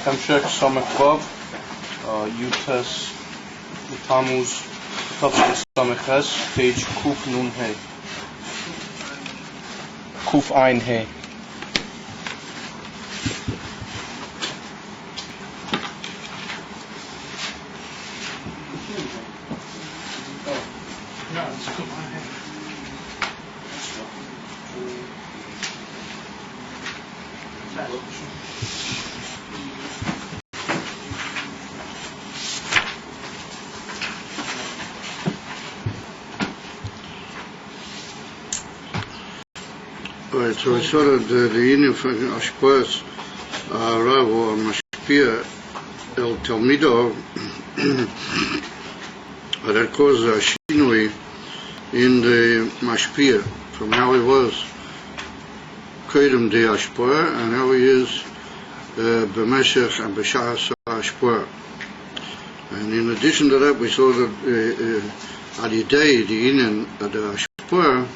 Samech Vav, Yutes, Tamuz, Samech, page Kuf Nun He. Kuf Ein He. Right, so we saw that the union from Ashpaz, Rav or Mashpia El Talmido, that caused a shinui in the Mashpia from how he was Kedem de Ashpar and how he is B'meshech and B'shas Ashpar. And in addition to that, we saw that Adidei, the union of the Ashpar,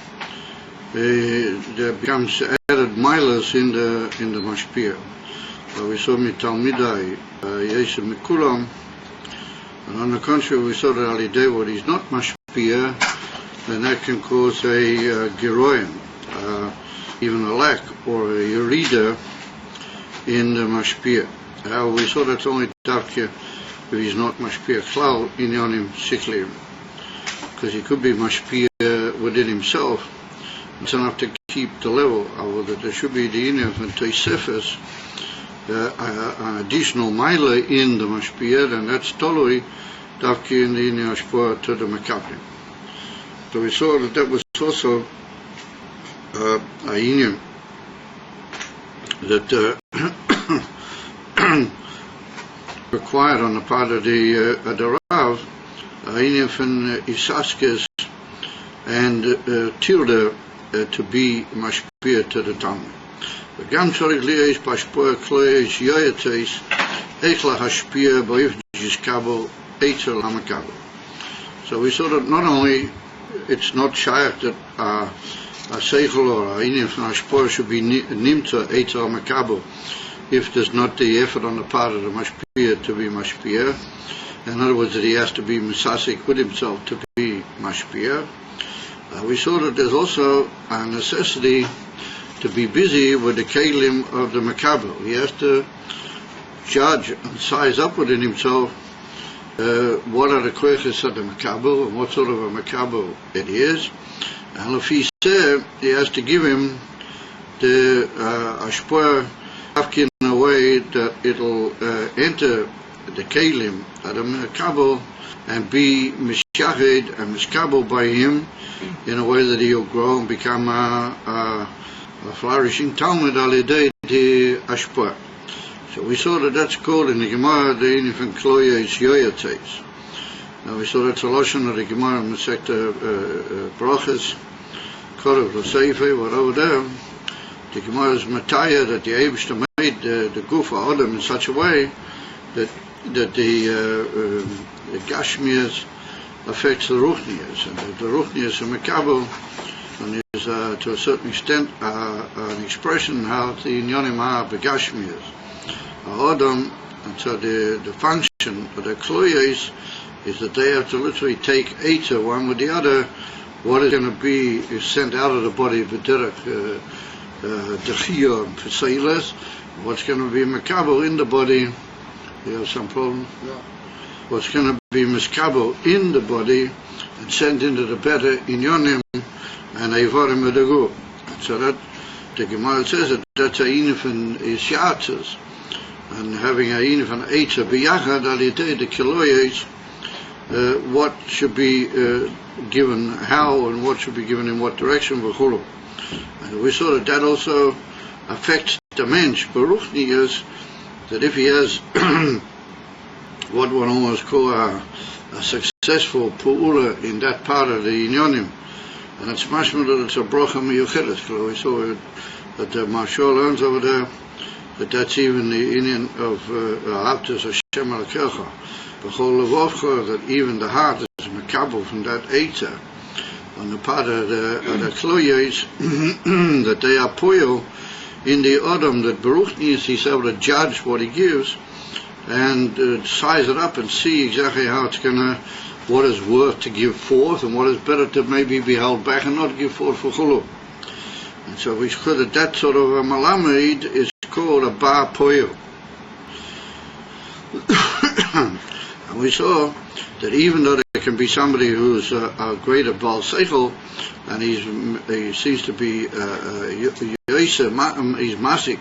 there becomes added milas in the mashpia. We saw mitalmidai yesem mikulam, and on the contrary, we saw that alidei what is not mashpia, then that can cause a giroim, even a lack or a yerida in the mashpia. We saw that's only davke if he's not mashpia klal inyanim siklim, because he could be mashpia within himself. It's enough to keep the level, although there should be the inyan from Tosefes, an additional mile in the mashpiyah, and that's totally davki in the inyan ashpah to the makabrim. So we saw that was also a inyan that required on the part of the Rav, a inyan from Isaskes and Tilda to be mashpia to the Tamuz. V'gam tzorich li'esh b'ashpor kloyesh yoyetes echla hashpia b'yifdish kabel eitzel hamakabel. So we saw that not only it's not shaykh that a seichel or a inyan from hashpor should be nimta eitzel hamakabel if there's not the effort on the part of the mashpia to be mashpia. In other words, that he has to be misasik with himself to be mashpia. We saw that there's also a necessity to be busy with the kelim of the makabel. He has to judge and size up within himself what are the koiches of the makabel and what sort of a makabel it is. And if he said, he has to give him the ashpor in a way that it'll enter the kelim of the makabel and be mishached and miskabel by him in a way that he'll grow and become a flourishing Talmud alidei de ashpar. So we saw that that's called in the Gemara the infant kloya is yoyates. Now we saw that's a lotion of the Gemara in the sector brachas, korav l'seife, what over there. The Gemara is mataya that the Eibishter made the gufa adam in such a way that the gashmias affects the ruchnias, and the ruchnias are makabel, and is to a certain extent an expression how the inyanim are begashmias adam, and so the function of the kloyes is that they have to literally take eita one with the other. What is going to be is sent out of the body of the derech dechiyah and peseiles. What's going to be makabel in the body? You have some problem? Yeah. What's going to be miskabel in the body and sent into the better inyonim and eivarim edagu. So that the Gemara says that that's a inyan isyatzes, and having a inyan eitza biyachad alidei the kiloyes, what should be given how and what should be given in what direction v'chulu. And we saw that also affects the mensch beruchnias, that if he has what one almost call a successful pu'ula in that part of the inyonim, and it's mashma that it's a bracha miyuchedes. We saw that the Marshal learns over there that that's even the inyan of Avtas Hashem Elokecha b'chol levavcha, that even the heart is makabel from that eita on the part of the kloyes that they are poil in the Adam, that Baruch needs he's able to judge what he gives and size it up and see exactly how it's what is worth to give forth and what is better to maybe be held back and not give forth for chulu. And so we could that sort of a malamed is called a bar poyo. And we saw that even though there can be somebody who's a greater Baal Seichel, and he seems to be he's Masik,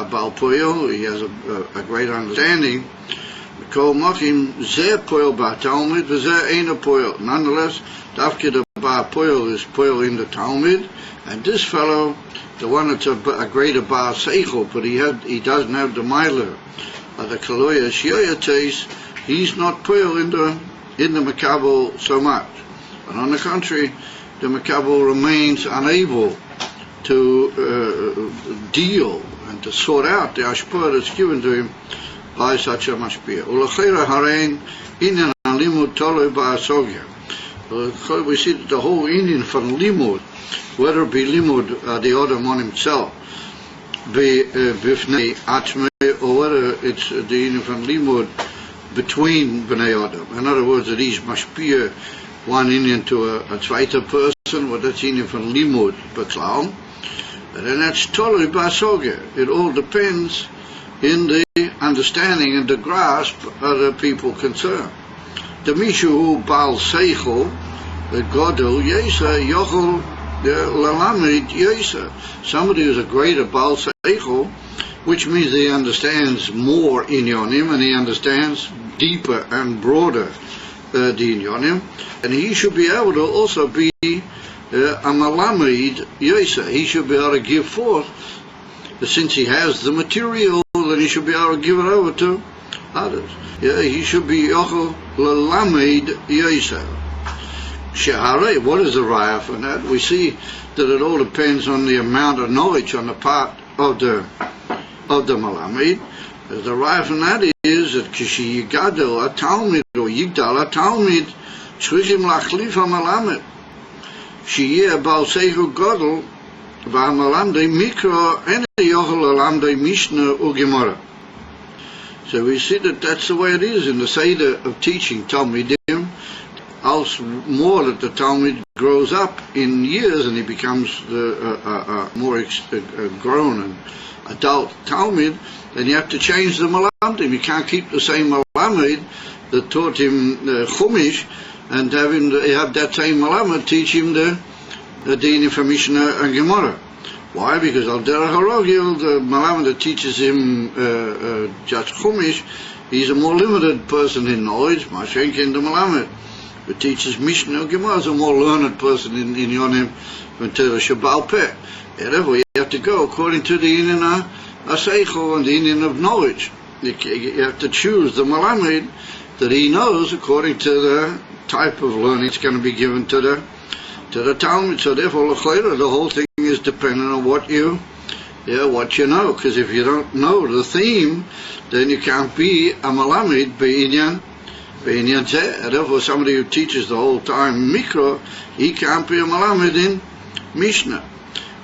Baal Poyo, he has a greater understanding. Nonetheless, Dafke the Bar Poyo is Poyo in the Talmud, and this fellow, the one that's a greater Bar Seichel, but he doesn't have the Meiler, the Kaloya Shioyates, he's not Poyo in the Makabel so much. And on the contrary, the Makabel remains unable to deal and to sort out the Ashpur that's given to him by such a mashpia. Ulachera harein inyan limud toloi ba'asogya. We see that the whole Indian from limud, whether it be limud the Adam on himself, be bifnei atme, or whether it's the Indian from limud between bnei Adam. In other words, that he's mashpia one Indian to a zweiter person, what that's Indian from limud beklaum, and then that's toloi ba'asogya. It all depends in the understanding and the grasp of the people concerned. The Mishu Baal Seichel, the Godel Yesa, Yochel Lalamid Yesa. Somebody who's a greater Baal Seichel, which means he understands more Inyonim and he understands deeper and broader the Inyonim, and he should be able to also be a Malamid Yesa. He should be able to give forth, since he has the material, then he should be able to give it over to others. Yeah, he should be Yochel Lelamed Yesa. Shehare, what is the raya for that? We see that it all depends on the amount of knowledge on the part of the Malamed. The raya for that is that Kishi Yigadel a Talmud or Yigdal a Talmud Shrichim Lachlif HaMalamed Shiyeh Baal Seichel Godel Ba'amalamdei Mikro and Yochel Alamdei Mishnah Ugemara. So we see that that's the way it is in the Seder of teaching Talmidim. Also more that the Talmud grows up in years and he becomes more grown and adult Talmud, then you have to change the Malamdim. You can't keep the same Malamed that taught him Chumash and have that same Malamed teach him the Dini from Mishnah and Gemara. Why? Because Al Derech HaRogil, the Malamed that teaches him just Chumash, he's a more limited person in knowledge. Mashenkin the Malamed who teaches Mishnah and Gemara is a more learned person in Yonim than Torah Shabbal Peh. Therefore, you have to go according to the Indian Aseichel and the Indian of knowledge. You have to choose the Malamed that he knows according to the type of learning it's going to be given to the Talmud. So therefore, the whole thing is dependent on what you know. Because if you don't know the theme, then you can't be a Malamed Be'inyan Zeh. Therefore, somebody who teaches the whole time Mikro, he can't be a Malamed in Mishnah.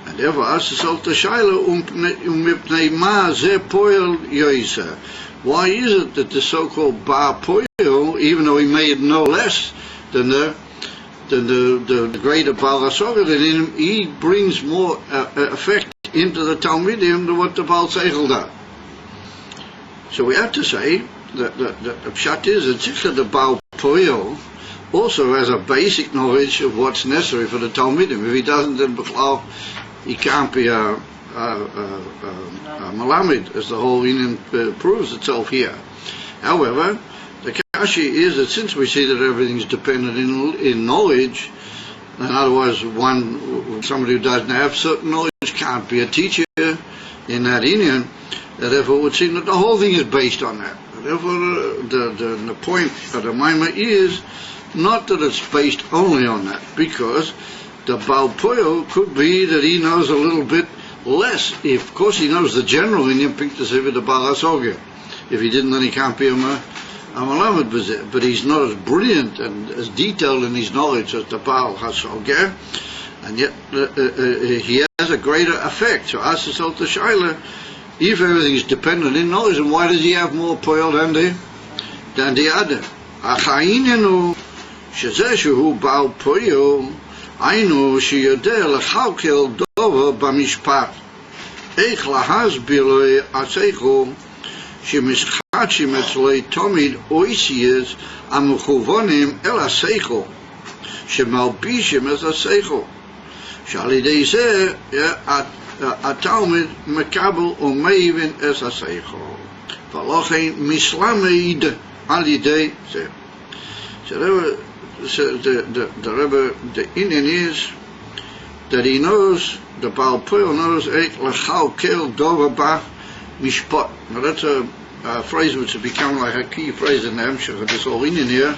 And therefore, Asasol Tashayla Umipnei Ma Zeh Poel Yoisa. Why is it that the so-called Bar Poel, even though he made no less than the greater Baal HaSoger, then he brings more effect into the Talmidim than what the Baal Seichel does. So we have to say that the pshat is that the Baal Poel also has a basic knowledge of what's necessary for the Talmidim. If he doesn't, then he can't be a Malamed, as the whole Indian proves itself here. However, the kashi is that since we see that everything's dependent in knowledge, and otherwise somebody who doesn't have certain knowledge can't be a teacher in that Indian, therefore it would seem that the whole thing is based on that. Therefore the point of the Maimah is not that it's based only on that, because the Baal Poyo could be that he knows a little bit less. Of course he knows the general Indian Pinkta the Baal HaSoger. If he didn't, then he can't be a Malamed B'zeh. But he's not as brilliant and as detailed in his knowledge as the Baal HaSoger, and yet he has a greater effect. So Asasol Tashayla if everything is dependent in knowledge, then why does he have more poil than the other? Achainenu שזה שהוא בעל פועל, היינו שיודע לכלכל דבר במשפט. איך להסביר לו השכל שמשחקים אצלו תמיד אויסיאז המכוונים אל השכל, שמלבישים את השכל, שעל ידי זה התלמיד מקבל ומבין את השכל, ולכן מסלמד על ידי זה. So the Indian is that he knows, the Baal Poel knows, Lechalkel Dover Ba Mishpat. Now that's a phrase which has become like a key phrase in the Hemshech of this whole Indian here.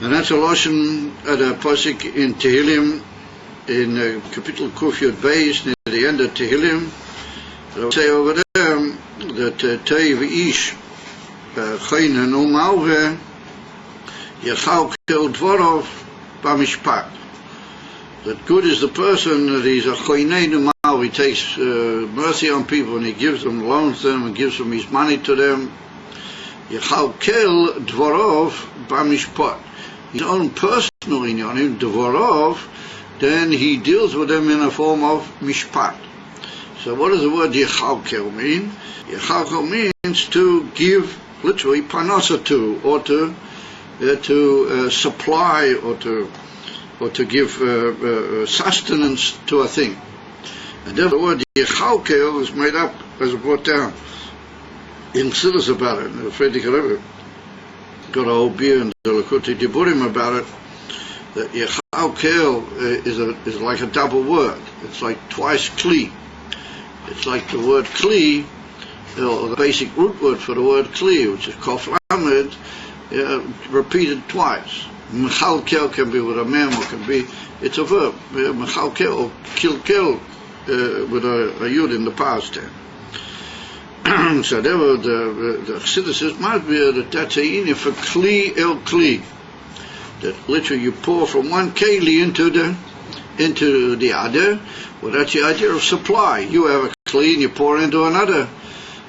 And that's a Lashon at a Pasuk in Tehillim, in Kapitel Kuf Yud Beis, near the end of Tehillim. They'll say over there that Tei V'ish Chayne No Malve Yechalkel Dvorov Bamishpat. That good is the person that he's a choinei numal. He takes mercy on people and he gives them, loans them, and gives them his money to them. Yechalkel Dvorov Bamishpat. His own personal inyanim, Dvorov, then he deals with them in a form of mishpat. So what does the word Yechalkel mean? Yechalkel means to give, literally, panasa to, or to supply, or to give sustenance to a thing. And then the word Yechalkel is made up, as brought down in Chassidus about it. I'm afraid you could ever got a whole beer in the Lakuti Diburim about it. That Yechalkel is like a double word. It's like twice kli. It's like the word kli, or the basic root word for the word kli, which is kof lamed, repeated twice. Mechalkel can be with a mem, or can be, it's a verb. Mechalkel, or kilkel, with a yud in the past tense. So there were the Chassidus might be that that's a inyan for kli el kli. That literally you pour from one keli into the other. Well, that's the idea of supply. You have a kli and you pour into another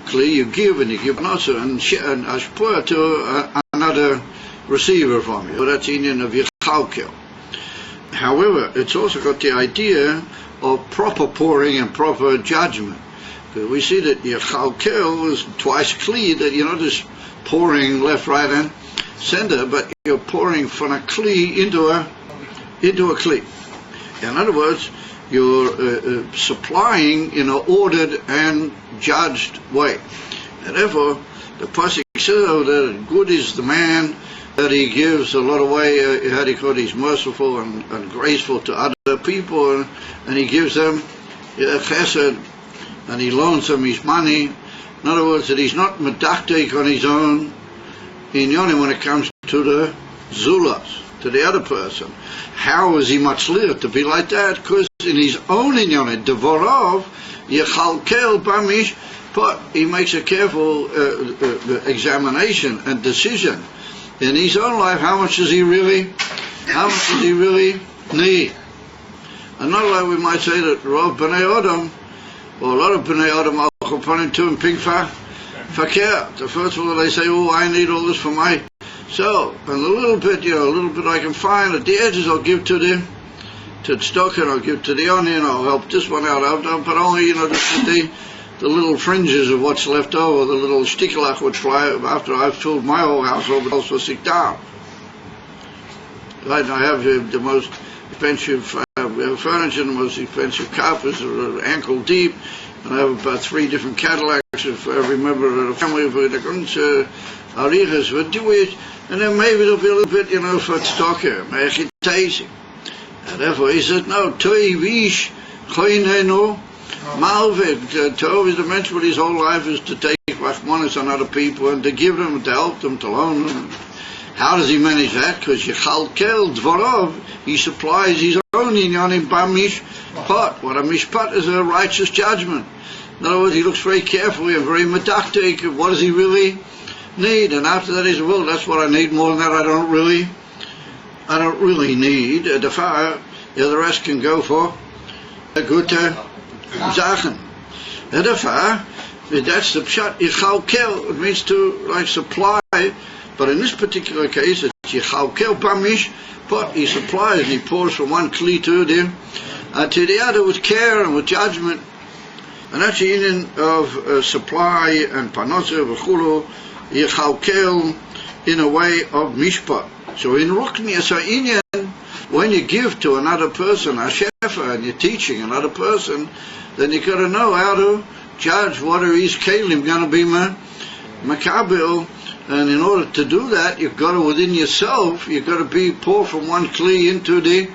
kli, you give and you give another, and ashpur to another receiver from you. Well, that's the inyan of Yechalkel. However, it's also got the idea of proper pouring and proper judgment. Because we see that Yechalkel is twice kli, that you're not just pouring left, right, and center, but you're pouring from a kli into a kli. In other words, you're supplying in an ordered and judged way. And therefore, the pasuk says that good is the man that he gives a lot of way, how do you call it, he's merciful and graceful to other people, and he gives them chesed, and he loans them his money. In other words, that he's not medaktek on his own inyanim when it comes to the zulas, to the other person. How is he matzliach to be like that? Because in his own inyanim, devorav yechalkel bamish, but he makes a careful examination and decision in his own life. How much does he really need? And not like we might say that Rav B'nai Adam, or a lot of B'nai Adam are upon to him ping fakir. The first one they say, oh, I need all this for myself, and a little bit I can find at the edges I'll give to the tzedakah, I'll give to the onion, I'll help this one out, but only, just the little fringes of what's left over, the little shtiklach would fly after I've filled my whole household, but also sit down. Right, I have the most expensive furniture, the most expensive carpets are ankle deep, and I have about 3 different Cadillacs for every member of the family. For the arichas, we do it, and then maybe there'll be a little bit, for tzedakah, mechitaisi. And therefore he said, no, toi vish choinenu malved. Tov is the mention, his whole life is to take rachmanis on other people and to give them, to help them, to loan them. How does he manage that? Because Yechalkel Dvorov, he supplies his own inyanim b'mishpat. What a mishpat is, a righteous judgment. In other words, he looks very carefully and very medaktek of what does he really need. And after that he says, well, that's what I need. More than that, I don't really need. The fire, the rest can go for a good zachen. Edafa, that's the pshat, yichalkel, it means to like supply, but in this particular case it's yichalkel bamish, but he supplies and he pours from one kli to the other with care and with judgment. And that's the union of supply and panosa v'chulu, yichalkel in a way of mishpat. So in rukniyas ha'inyan, when you give to another person a shefa and you're teaching another person, then you got to know how to judge what are his kelim going to be makabel. And in order to do that, you've got to, within yourself, you've got to be pour from one kli into the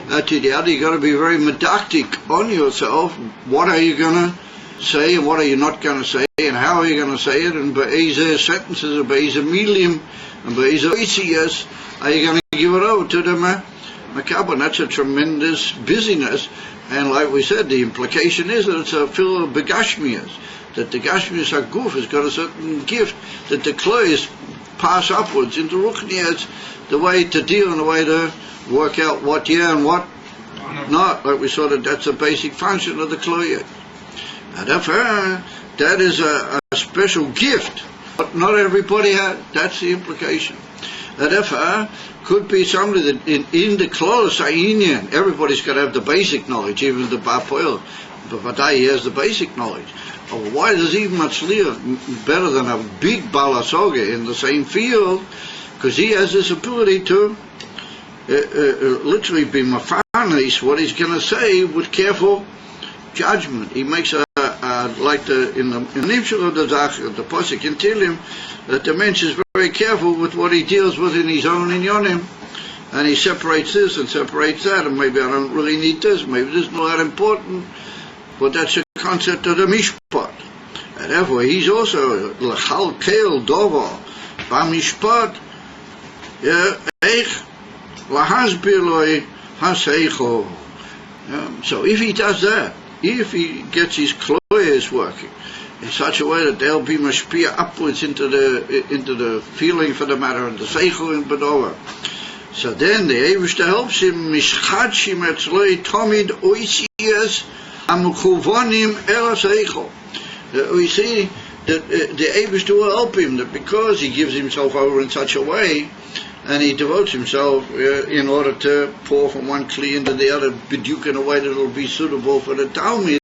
other. You've got to be very medactic on yourself. What are you going to say and what are you not going to say and how are you going to say it, and be'eze sentences and be'eze milium and be'eze oisiyas are you going to give it over to the makabel. That's a tremendous busyness. And like we said, the implication is that it's a fill of begashmias, that the gashmias haguf has got a certain gift, that the klois pass upwards into ruchniyas, the way to deal and the way to work out what yeah and what not. Like we saw that's a basic function of the klois. And therefore, that is a special gift, but not everybody has. That's the implication. And therefore, could be somebody that in the close Ainian, everybody's got to have the basic knowledge, even the Bapoil. But Vadai, he has the basic knowledge. Oh, why does even Matzliach better than a big Balasoga in the same field? Because he has this ability to literally be mafanis what he's going to say with careful judgment. He makes like in the Nimshal of the Zach, the Posik in Tilim, that the mensch is very careful with what he deals with in his own inyonim, and he separates this and separates that, and maybe I don't really need this, maybe this is not that important, but that's a concept of the mishpat. And therefore he's also l'chal kel dovo b'mishpat eich lahasbir loi haseicho. So if he does that, if he gets his kloyes working in such a way that they'll be mashpia upwards into the feeling for the matter and the seichel and bedova, so then the Eivishter helps him mishchadshim etzloi tomid oisiyas amuchuvonim el seichel. We see that the Eivishter will help him, that because he gives himself over in such a way and he devotes himself in order to pour from one kli into the other b'diuk in a way that will be suitable for the Talmud,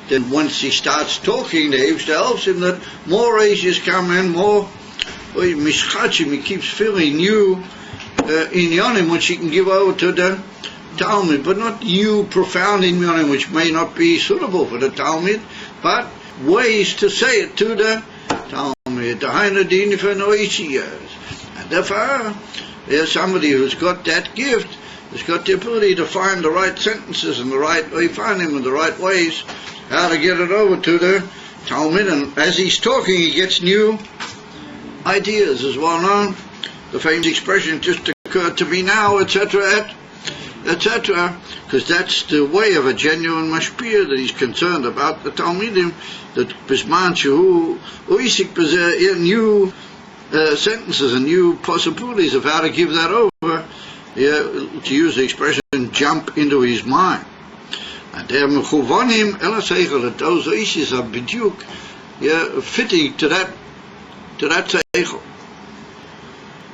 then once he starts talking, the Eivishter helps him that more Asias come in, more mishchachim, he keeps filling new inyanim which he can give over to the Talmud, but not new profound inyanim which may not be suitable for the Talmud, but ways to say it to the Talmud, the Hainadini for Noisiyas. And therefore, there's somebody who's got that gift, who's got the ability to find the right sentences and the right way, find them in the right ways, how to get it over to the Talmud. And as he's talking, he gets new ideas, as well known. The famous expression just occurred to me now, etc., etc., because that's the way of a genuine mashpia, that he's concerned about the Talmidim, that bisman shehu oisik b'zeh, new sentences and new possibilities of how to give that over, to use the expression, jump into his mind. And they're mechuvonim el seichel, that those oisis are b'diuk, fitting to that seichel.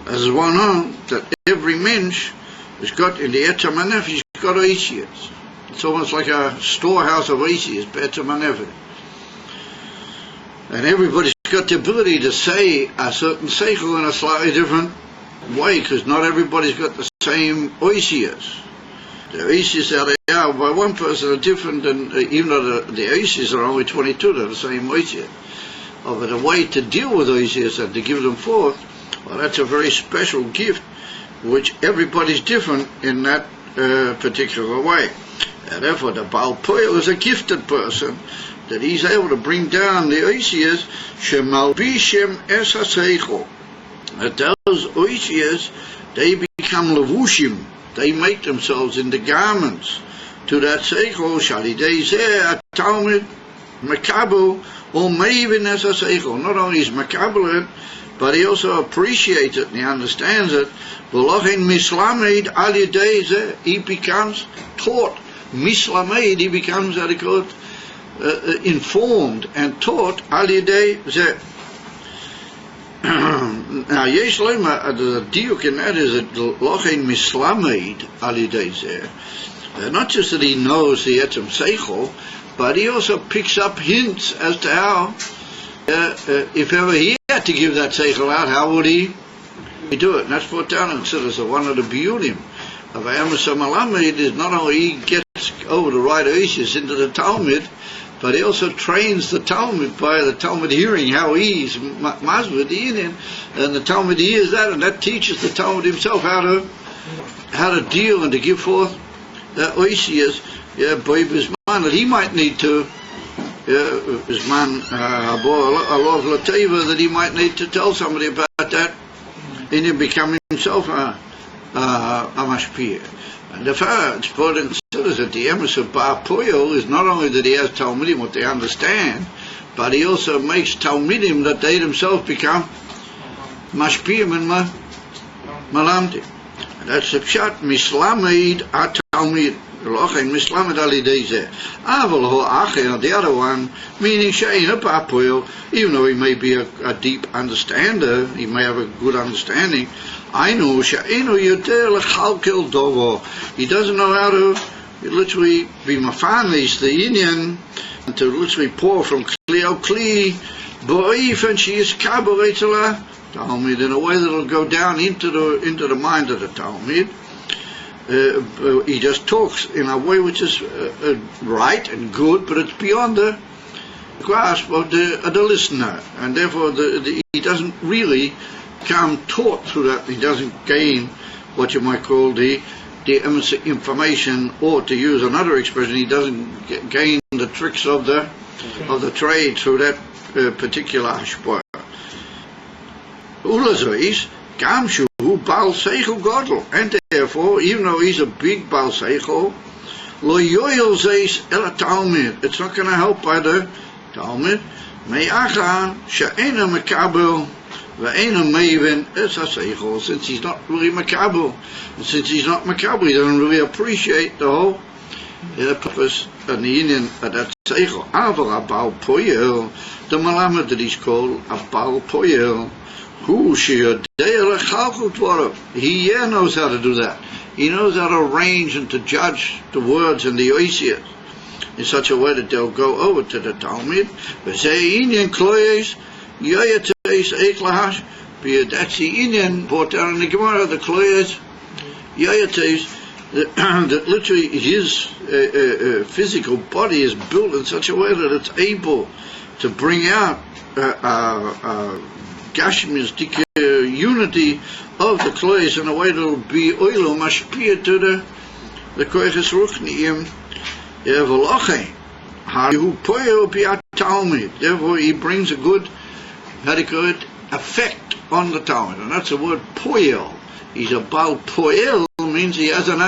As is well known that every mensch has got in the Etzem HaNefesh, he's got oisiyas. It's almost like a storehouse of oisiyas, Etzem HaNefesh. And everybody's got the ability to say a certain seichel in a slightly different way, because not everybody's got the same oisiyas. The oisiyas that they are by one person are different, and even though the oisiyas are only 22, they're the same oisiyas. But the way to deal with oisiyas and to give them forth, well, that's a very special gift, which everybody's different in that particular way. And therefore the Baal Poel is a gifted person, that he's able to bring down the oisiyas shemalbishem es haseichel. That those oisiyas, they become levushim, they make themselves into garments to that seichel. Shalidei zeh Talmud makabel or meivin es haseichel. Not only is makabel it, but he also appreciates it and he understands it. V'lochin mislamed al yedei zeh, he becomes taught. Mislamed, he becomes, how they call it, informed and taught al yidei zeh. Now, yesh lema, the diuk in that is that lochein mislamed al yidei zeh. Not just that he knows the etzem seichel, but he also picks up hints as to how, if ever he had to give that seichel out, how would he do it? And that's brought down and said as one of the biyunim of Amos Malamed is not only he gets over the right oasis into the Talmud, but he also trains the Talmud by the Talmud hearing how he's masbid the Indian, and the Talmud hears that, and that teaches the Talmud himself how to deal and to give forth the oasis, by his man that he might need to, his man Allah Lateva, that he might need to tell somebody about that, and he become himself a mashpia. And the fact it's put and considers that the emes of Bar Poyel is not only that he has Talmudim what they understand, but he also makes Talmudim that they themselves become mashpiyim and malamdim. And that's the pshat mislamed at Talmud. Mislamed al yidei zeh. Aval ho acher, the other one, meaning she'ein a Bar Poyel, even though he may be a deep understander, he may have a good understanding. He doesn't know how to literally be mafanis the Indian, and to literally pour from kli al kli, bo'if, and she is kabaretala Talmud in a way that will go down into the mind of the Talmud. He just talks in a way which is right and good, but it's beyond the grasp of the listener, and therefore he doesn't really come taught through that. He doesn't gain what you might call the information, or to use another expression, he doesn't gain the tricks of the trade through that particular hashpah. Ulazois gam shu bal seichel godel, and therefore, even though he's a big bal seichel, lo yoyel zeis el Talmud, it's not going to help by the Talmud. Me'acha she'ena mekabel. Since he's not really makabel, and since he's not makabel, he doesn't really appreciate the whole purpose and the union of that seichel. Aval abal poyel, the malamed that he's called abal poyel, who he knows how to do that. He knows how to arrange and to judge the words and the oisias in such a way that they'll go over to the Talmud. That's the Indian brought down in the Gemara, the Kloyes Yayates, that literally his physical body is built in such a way that it's able to bring out Gashmistic unity of the Kloyes in a way that will be oilo mashpia to the Koyches Ruchniim V'lochein Haru Poyel Bi'at Talmud. Therefore he brings a good adequate effect on the Talmud, and that's the word poel. He's a bal poel, means he has an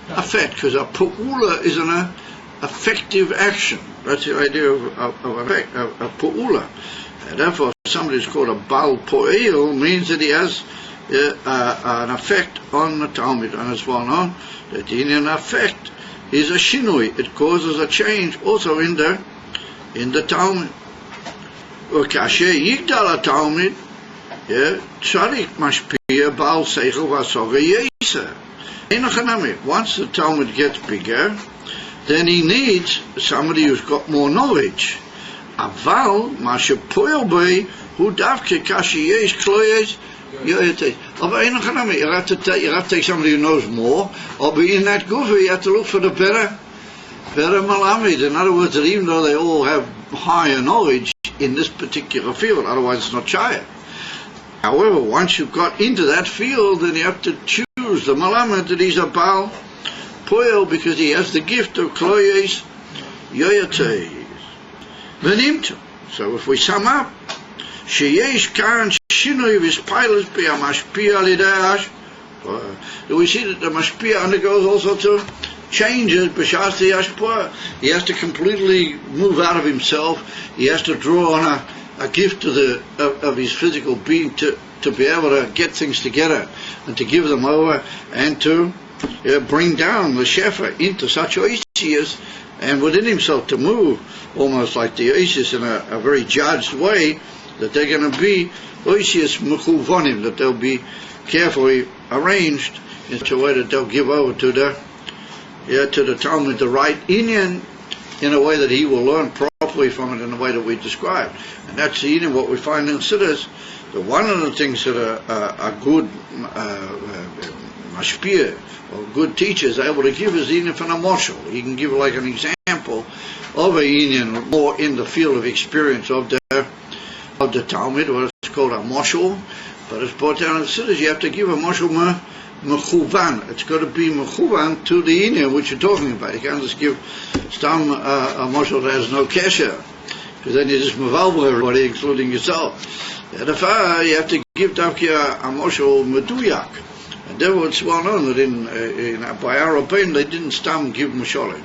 effect, because a pu'ula is an effective action. That's the idea of effect, of pu'ula. And therefore, somebody who's called a bal poel means that he has an effect on the Talmud, and it's well known that the Indian effect is a shinui. It causes a change also in the Talmud. וכאשר יגדל התלמיד, צריך משפיע בעל שכל והסוגה יסר. אין החנמי. Once the Talmud gets bigger, then he needs somebody who's got more knowledge. אבל מה שפועל בי הוא דווקא כאשר יש כלויס יועטי. אבל אין החנמי. You have to take somebody who knows more, or be in that goof, you have to look for the better malamid. In other words, that even though they all have higher knowledge in this particular field, otherwise it's not shayah. However, once you've got into that field, then you have to choose the malamed that he's a bal poel, because he has the gift of kloyes yoyates venimtu. So if we sum up, sheyesh kan shinui v'spilus b'amashpia lidash, we see that the mashpia undergoes all sorts of changes. He has to completely move out of himself. He has to draw on a gift of his physical being to be able to get things together and to give them over, and to bring down the shefa into such oisias and within himself to move almost like the Oisius in a very judged way, that they're going to be Oisius Mechuvanim, that they'll be carefully arranged in such a way that they'll give over to the Talmud the right inyan in a way that he will learn properly from it in the way that we described. And that's the inyan what we find in Siddur, that one of the things that a good mashpia or good teacher is able to give is inyan from a moshel. He can give like an example of a inyan more in the field of experience of the Talmud, what it's called a moshel, but it's brought down in the Siddur. You have to give a moshel mechuvan. It's got to be mechuvan to the inyan which you're talking about. You can't just give some a moshel that has no kesher, because then you just mevalvel everybody, including yourself. Therefore, you have to give Davkia a moshel meduyak. And therefore it's well known that by our opinion they didn't give mosholim.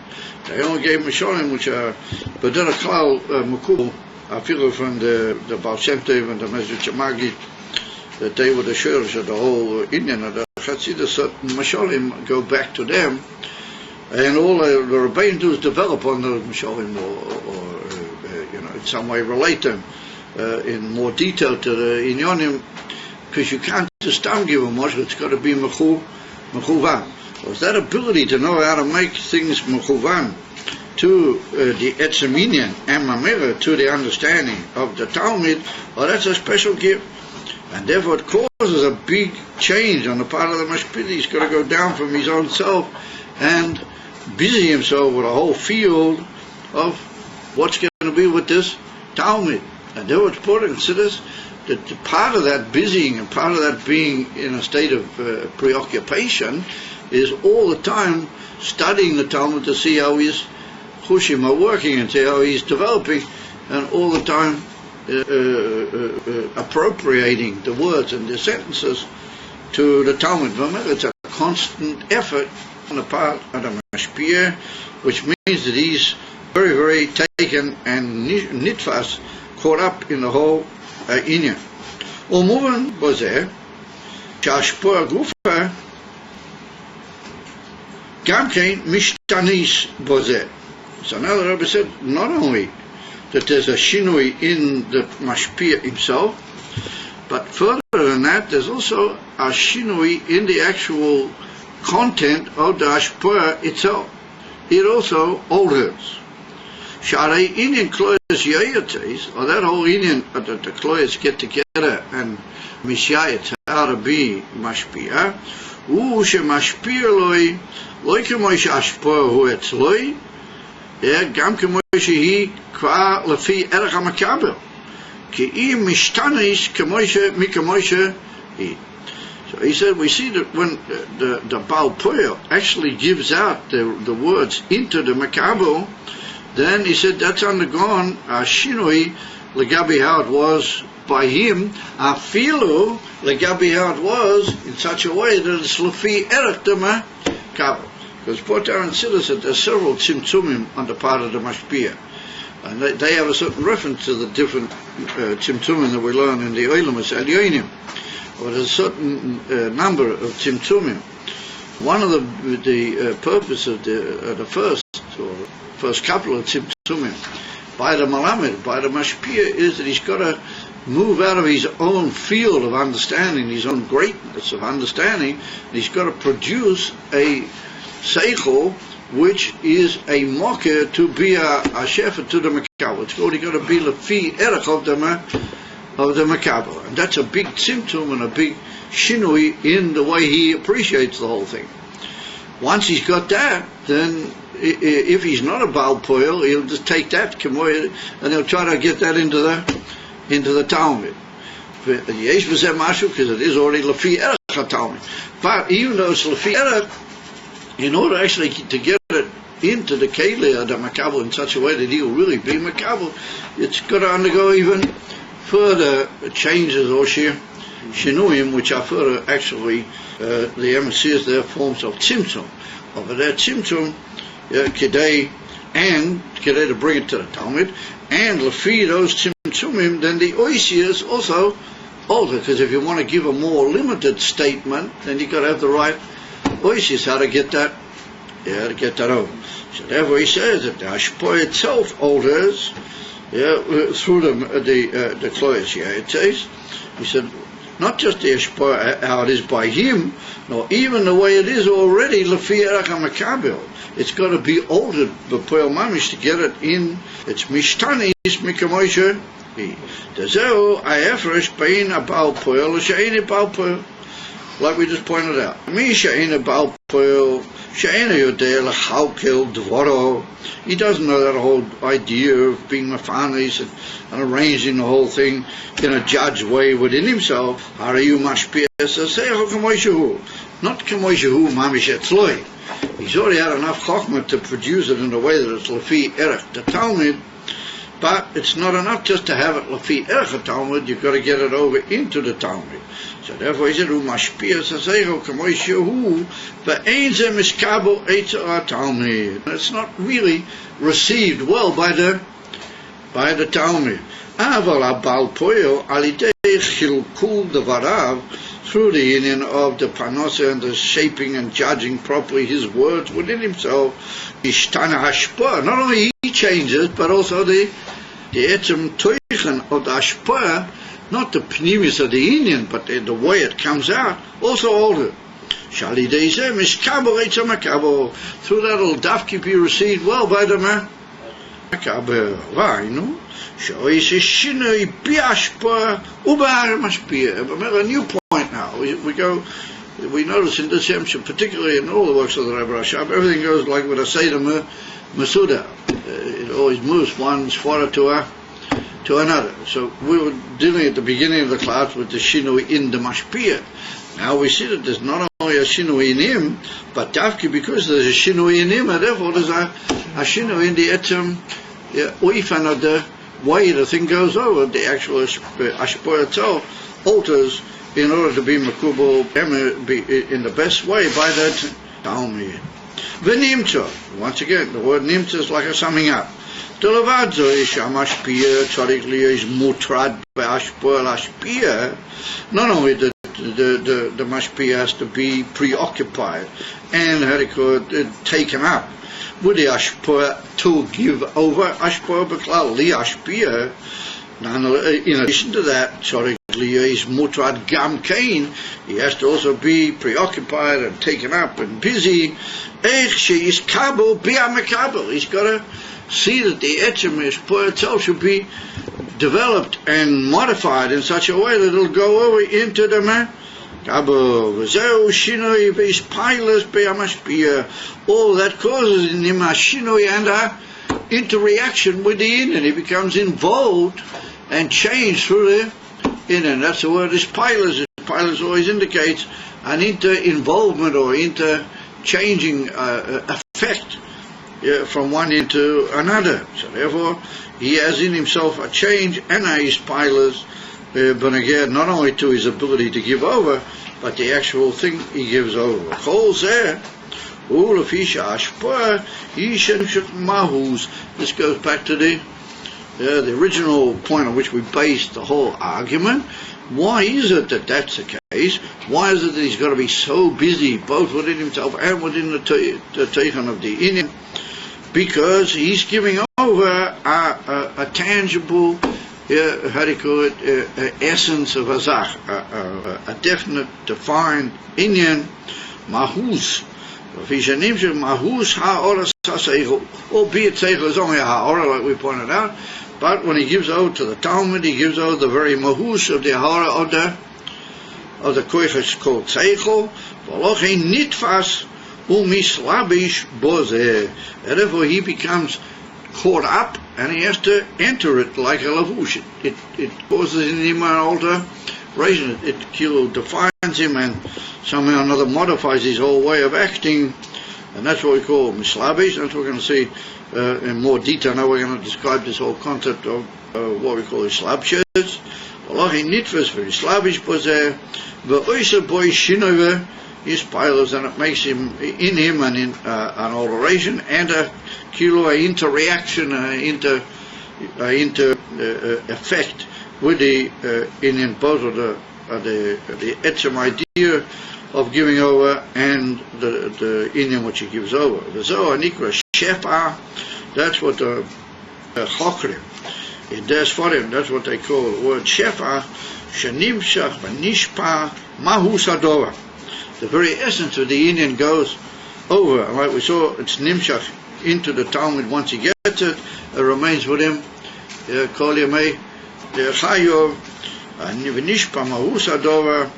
They only gave mosholim which are b'derech klal mekubal, afilu from the Baal Shem Tov and the Mezritch Magid, that they were the shurish of the whole Indian of the Chassidah. Certain mashalim go back to them, and all the Rebbeim do is develop on those mashalim, or in some way relate them in more detail to the Inyonim, because you can't just give a mashal, it's got to be mechuvan. So it's that ability to know how to make things mechuvan to the etzem inyan and mamera, to the understanding of the Talmud, well, that's a special gift. And therefore it causes a big change on the part of the mashpili. He's got to go down from his own self and busy himself with a whole field of what's going to be with this Talmud. And therefore it's important to consider that part of that busying and part of that being in a state of preoccupation is all the time studying the Talmud to see how his chushim are working and see how he's developing, and all the time appropriating the words and the sentences to the Talmud. It's a constant effort on the part of the mashpia, which means that he's very, very taken and nitfas, caught up in the whole inyan. Umuvan bozeh, shashpor gufa, gamkein mishtanis bozeh. So now the Rebbe said, not only that there's a shinui in the mashpia himself, but further than that, there's also a shinui in the actual content of the ashpua itself. It also alters. Sharei inyan kloyes yayates, or that whole inyan that the kloyes get together and mishayet how to be mashpia, she mashpia loi kemoi shashpua hu etzloi, גם כמו שהיא כבר לפי ערך המקבל, כי היא משתנית מכמו שהיא. So he said, we see that when the Baal Poel actually gives out the words into the Makabel, then he said that's undergone a shinui legabi how it was by him, afilu legabi how it was in such a way that it's lefi erech the Makabel. Because Potar and Siddur said there's several tzimtzumim on the part of the mashpia, and they have a certain reference to the different tzimtzumim that we learn in the Oilamas Elyonim. Or there's a certain number of tzimtzumim. One of the purpose of the first couple of tzimtzumim by the malamed, by the mashpia, is that he's got to move out of his own field of understanding, his own greatness of understanding, and he's got to produce a seichel which is a mocker to be a shefer to the makabel. It's got to be lefi erech of the makabel, and that's a big symptom and a big shinui in the way he appreciates the whole thing. Once he's got that, then if he's not a Baal Poel, he'll just take that and he'll try to get that into the Talmud. Yesh b'zeh mashu, because it is already lefi erech Talmud. But even though it's lefi erech, in order actually to get it into the Keli or the Makabel in such a way that he will really be Makabel, it's got to undergo even further changes or shinuim, which are further actually the emissaries, their forms of tzimtzum. Of that tzimtzum, kedei to bring it to the Talmud, and lefi those tzimtzumim, then the oisias also alter, because if you want to give a more limited statement, then you've got to have the right oisias, how to get that over. So therefore he says that the Hashpoah itself alters, through the Kloyas here. It says, he said, not just the Hashpoah how it is by him, nor even the way it is already Lefi Erech HaMakabel. It's got to be altered b'poel mamish to get it in. It's mishtanis mikamoisha. Dezeu ayefresh bein abal poel l'she'eni abal poel. Like we just pointed out, mi she'eni abal poel she'eni yodeh l'chalkel dvoro. He doesn't know that whole idea of being mafanis and arranging the whole thing in a judged way within himself. Harayu mashpia sasecho kamoishahu, not kamoishahu mamish etzloi. He's already had enough chokhmah to produce it in a way that it's lefi erech the Talmud, but it's not enough just to have it lefi erech the Talmud. You've got to get it over into the Talmud. So therefore he said, "Hu mashpia sasecho kamoishahu, ve'ein ze miskabel eitzah Talmud." It's not really received well by the Talmud. Aval abal poel alidei chilkul devarav, through the union of the panosa and the shaping and judging properly his words within himself, ishtana hashpoah. Not only he changes, but also the etzem toichen of the hashpoah, not the pnimis of the union, but the way it comes out, also altered. Shalidei zeh miskabel etzem makabel. Through that will dafki be received well by the makabel. Why, no? A new point now. We notice in this Hemshah, particularly in all the works of the Rebbe Rashab, everything goes like with a Seder Masuda. It always moves one svara to another. So we were dealing at the beginning of the class with the Shinui in the Mashpia. Now we see that there's not only a Shinui in him, but Tafki, because there's a Shinui in him, and therefore there's a Shinui in the Etzem Uifan of the way the thing goes over. The actual Hashpoah itself alters in order to be makubal in the best way by that Talmud. V'nimtza, once again, the word nimtza is like a summing up. Not only the mashpia has to be preoccupied and taken up with the Hashpoah to give over Hashpoah b'klal li Hashpia. In addition to that, is mutrad gam kain. He has to also be preoccupied and taken up and busy. He's got to see that the etzem Hashpoah itself should be developed and modified in such a way that it'll go over into the all that causes in him a shinoi and a interaction with the Indian. He becomes involved and changed through the Indian. That's the word is pilus. Pilus always indicates an inter-involvement or inter-changing effect from one into another. So therefore, he has in himself a change and a his pilus. But again, not only to his ability to give over, but the actual thing he gives over. This goes back to the original point on which we based the whole argument. Why is it that that's the case? Why is it that he's got to be so busy, both within himself and within the Teichen of the Indian? Because he's giving over a tangible, how do you call it, essence of a zach, a definite, defined Indian, mahus. Mahus ha'ora sa'seichel, albeit seichel is only a ha'ora, like we pointed out, but when he gives out to the Talmud, he gives out the very mahus of the ha'ora of the koiches called seichel, v'lochein nitfas u'mislabish bozeh, and therefore he becomes caught up, and he has to enter it like a lavush. It causes in him an alteration. It defines him and somehow or another modifies his whole way of acting, and that's what we call mislabish. That's what we're going to see in more detail. Now we're going to describe this whole concept of what we call slabshes. Valachi nitfes for slavish pozeh, ve'oisa boy shinove is pilus, and it makes him in him an alteration and a kilo interaction, inter effect with the in both of the etzem idea of giving over and the inyan which he gives over. The Zohar Nikra Shefa, that's what the Chokrim, in Des Forim, that's what they call the word Shefa, Shanimshach Vanishpa Mahu Sadova. The very essence of the inyan goes over, and like we saw, it's Nimshach into the Talmud. Once he gets it, it remains with him. Kol Yamei Chayov Vanishpa Mahu Sadova.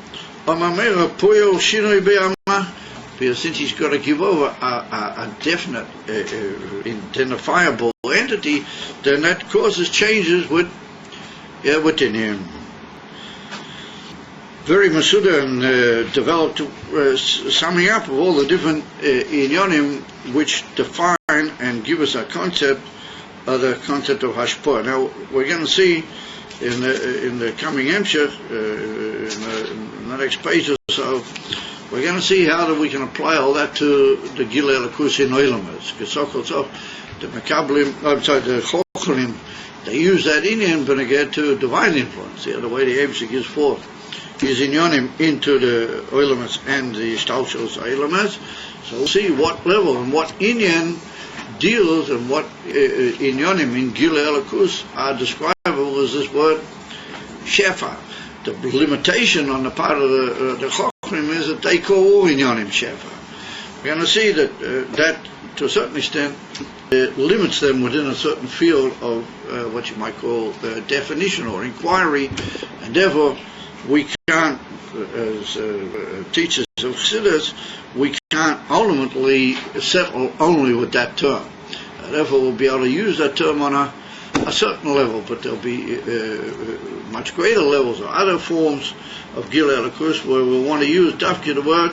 Because since he's got to give over a definite, identifiable entity, then that causes changes within him. Very Masuda and developed summing up of all the different inyonim which define and give us a concept of the concept of hashpah. Now we're going to see in the coming Hemshech, in the next page or so, we're going to see how that we can apply all that to the Gilei Elokus in Oilamas. Because the Mekablim, the Chochrim, they use that inyan beneged to divine influence. The way the Hemshech gives forth his inyonim into the Oilamas and the Shtalshos Oilamas. So we'll see what level and what inyan deals and what inyonim in Gilei Elokus are describable as this word shefa. The limitation on the part of the Chokrim is that they call all inyonim shefa. We're going to see that that to a certain extent limits them within a certain field of what you might call definition or inquiry, and therefore we can't, as teachers of Chassidus, we can't ultimately settle only with that term. Therefore we'll be able to use that term on a certain level, but there'll be much greater levels or other forms of Gilei Elokus where we'll want to use dafki the word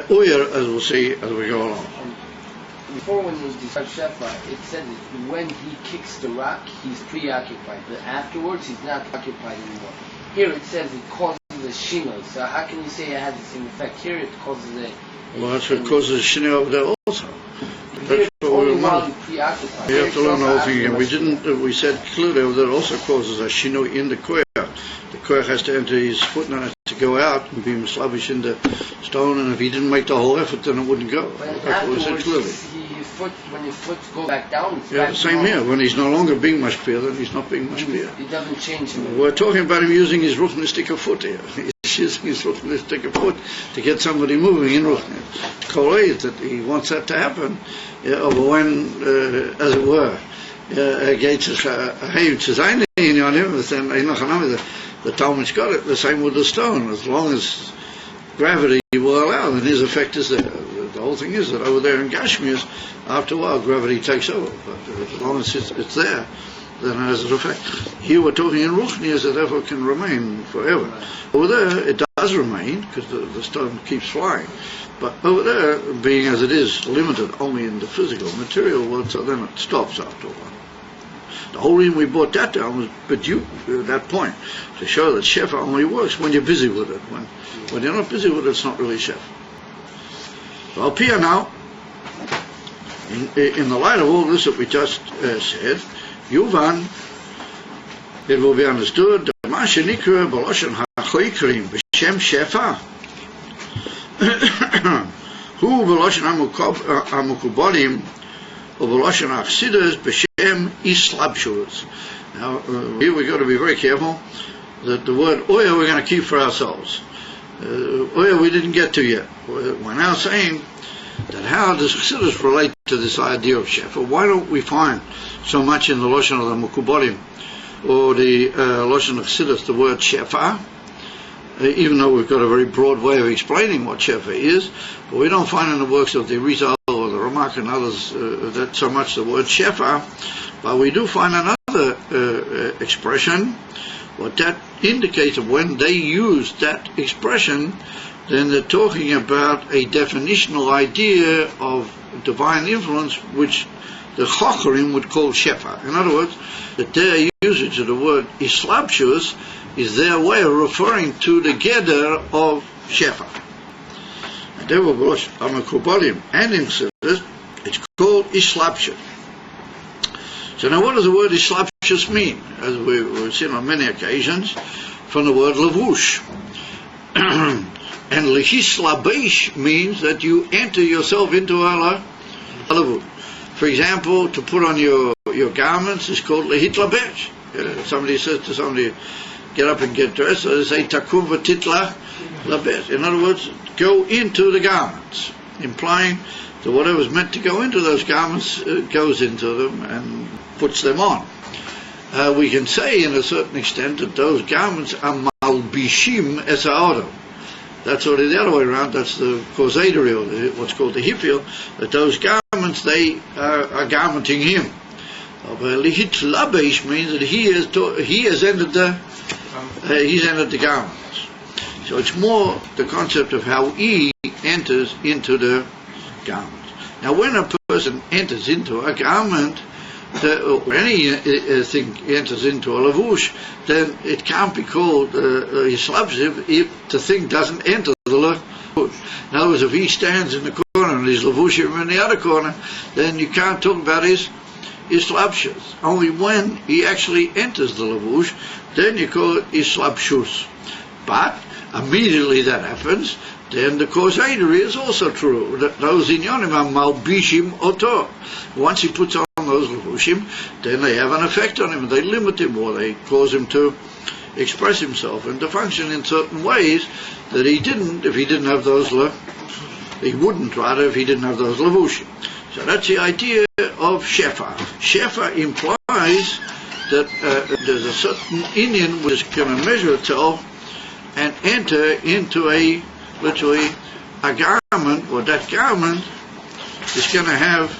Uyer, as we'll see as we go along. Before, when he described Shefa, it said that when he kicks the rock, he's preoccupied, but afterwards he's not occupied anymore. Here it says it causes a shinoi, so how can you say it has the same effect? Here it causes a well, that's what causes a shinoi over there also. That's what we want. You have to learn the whole thing again. We said clearly that it also causes a shinoi in the koyach. The koyach has to enter his foot and has to go out and be mislavish in the stone, and if he didn't make the whole effort, then it wouldn't go. But that's what we said clearly. When your foot goes back down, it's the same here. When he's no longer being mashpia, then he's not being mashpia. It doesn't change him. We're talking about him using his ruchnistic foot here. He's using his ruchnistic foot to get somebody moving in ruchnis. Kolei that he wants that to happen. When, as it were, the Talmud's got it, the same with the stone, as long as gravity will allow, and his effect is there. The whole thing is that over there in Gashmias, after a while, gravity takes over, but as long as it's there, then it has an effect. Here we're talking in Ruchnias that therefore can remain forever. Over there, it does remain, because the stone keeps flying. But over there, being as it is limited only in the physical material world, so then it stops after a while. The whole reason we brought that down was that point, to show that Shefa only works when you're busy with it. When you're not busy with it, it's not really Shefa. So I'll appear now, in the light of all this that we just said, Yuvan, it will be understood that Mashanikra Baloshan HaChoikrim B'Shem Shefa Hu Baloshan HaMukubalim or Baloshan HaChsidus B'Shem Islabshus. Now here we've got to be very careful that the word Oya we're going to keep for ourselves. Oya we didn't get to yet. We're now saying that how does Chassidus relate to this idea of Shefa? Why don't we find so much in the Lashon of the Mukubalim or the Lashon of Chassidus the word Shefa, even though we've got a very broad way of explaining what Shefa is, but we don't find in the works of the Rizal or the Ramak and others that so much the word Shefa, but we do find another expression. What that indicates of when they use that expression, then they're talking about a definitional idea of divine influence, which the Chokrim would call Shefa. In other words, that their usage of the word Islabshus is their way of referring to the Geder of Shefa. And therefore, Amakubalim and in Chassidus, it's called Islabshus. So now what does the word Islabshus mean? As we've seen on many occasions, from the word Lavush. And lehislabesh means that you enter yourself into a lavur. For example, to put on your garments is called lehitlabesh. Somebody says to somebody, get up and get dressed, so they say takum v'titla labesh. In other words, go into the garments, implying that whatever's meant to go into those garments goes into them and puts them on. We can say, in a certain extent, that those garments are malbishim es ha'odom. That's already the other way around. That's the causator, or what's called the hipil, that those garments, they are garmenting him. Lihitlabesh means that he has entered the garments. So it's more the concept of how he enters into the garments. Now, when a person enters into a garment, or anything enters into a lavush, then it can't be called yislabshiv if the thing doesn't enter the lavush. In other words, if he stands in the corner and his lavushim in the other corner, then you can't talk about his yislabshus. Only when he actually enters the lavush, then you call it yislabshus. But immediately that happens, then the causator is also true. Those inyonim are malbishim oto. Once he puts on those levushim, then they have an effect on him. They limit him, or they cause him to express himself and to function in certain ways that he didn't if he didn't have those he wouldn't rather if he didn't have those levushim. So that's the idea of shefa. Shefa implies that there's a certain Indian which can measure itself and enter into literally a garment, or that garment is going to have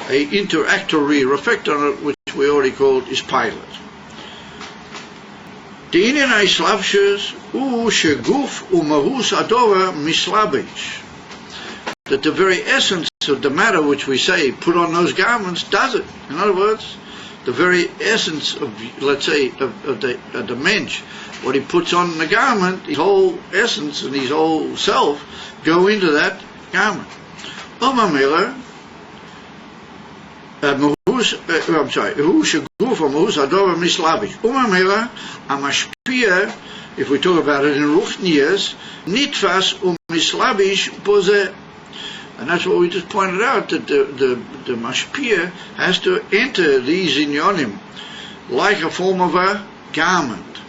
a interactory effect on it, which we already called is pilot. The Indian Islavshus u sheguf umahus adova mislabish. That the very essence of the matter which we say put on those garments does it. In other words, the very essence of, let's say, of the mensch, what he puts on the garment, his whole essence and his whole self go into that garment. Omamela, who sheguf umahus adova mislabish. Omamela amashpia, if we talk about it in ruchnias, nitfas umislabish pose. And that's what we just pointed out, that the mashpia has to enter these inyonim like a form of a garment.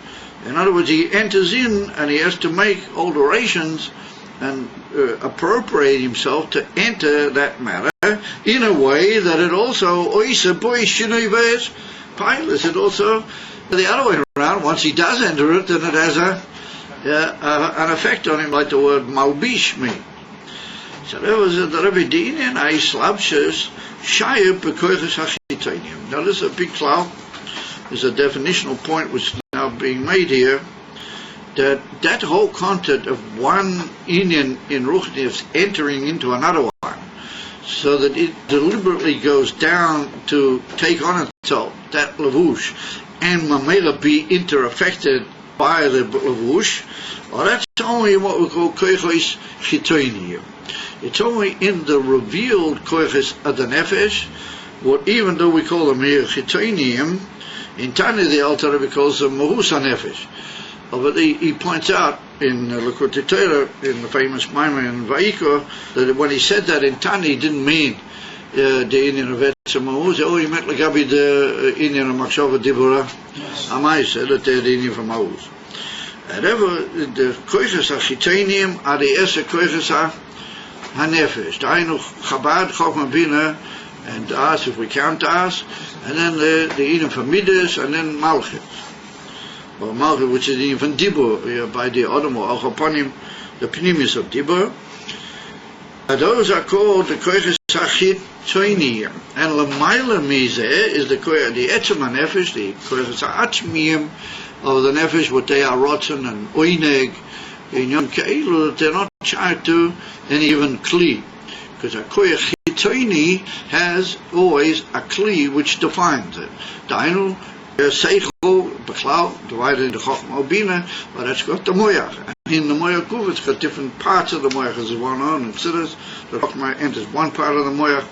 In other words, he enters in and he has to make alterations and appropriate himself to enter that matter in a way that it also pilots it also the other way around. Once he does enter it, then it has an effect on him, like the word malbish means. So there was the Rebbe Din and Islabshus Shayib Bekoiches Hachitonium. Now this is a big cloud. There's a definitional point which is now being made here, that whole concept of one Indian in Ruchnius entering into another one, so that it deliberately goes down to take on itself that lavush and mamela be interaffected by the lavush, well, that's only what we call koiches chitonium. It's only in the revealed koiches adanefesh, what even though we call them here chitonium, in Tani the Alter Rebbe calls them mahus hanefesh. But he points out in Likutei Torah, in the famous Maimon in Vayikra, that when he said that in Tani, he didn't mean the Indian of Etzem Mahus. Oh, he meant Lagabi the Indian of Makshava Dibura Amaisa, that they're the Indian from Mahus. However, the koiches hachitonium are the esse koiches hanefesh. Dainu Chabad, Chochma Bina, and Das, if we count Das, and then the Indian from Midas, and then Malchus. Or Malchus, which is the Indian from Dibur, by the Odom or Alchoponim, the Pnimis of Dibur. Those are called the koiches hachitonium. And Lamaila Mizeh is the Etzem hanefesh, the koiches ha'atzmiyim of the nefesh, what they are rotzen and oineg, in Yom Ke'ilu, that they're not tried to any even kli. Because a koich chitoni has always a kli which defines it. Dainu, seichel, beklau, divided into chokma obina, but that's got the moyach. And in the moyach guf, it's got different parts of the moyach. As one on and considers, the chokma enters one part of the moyach,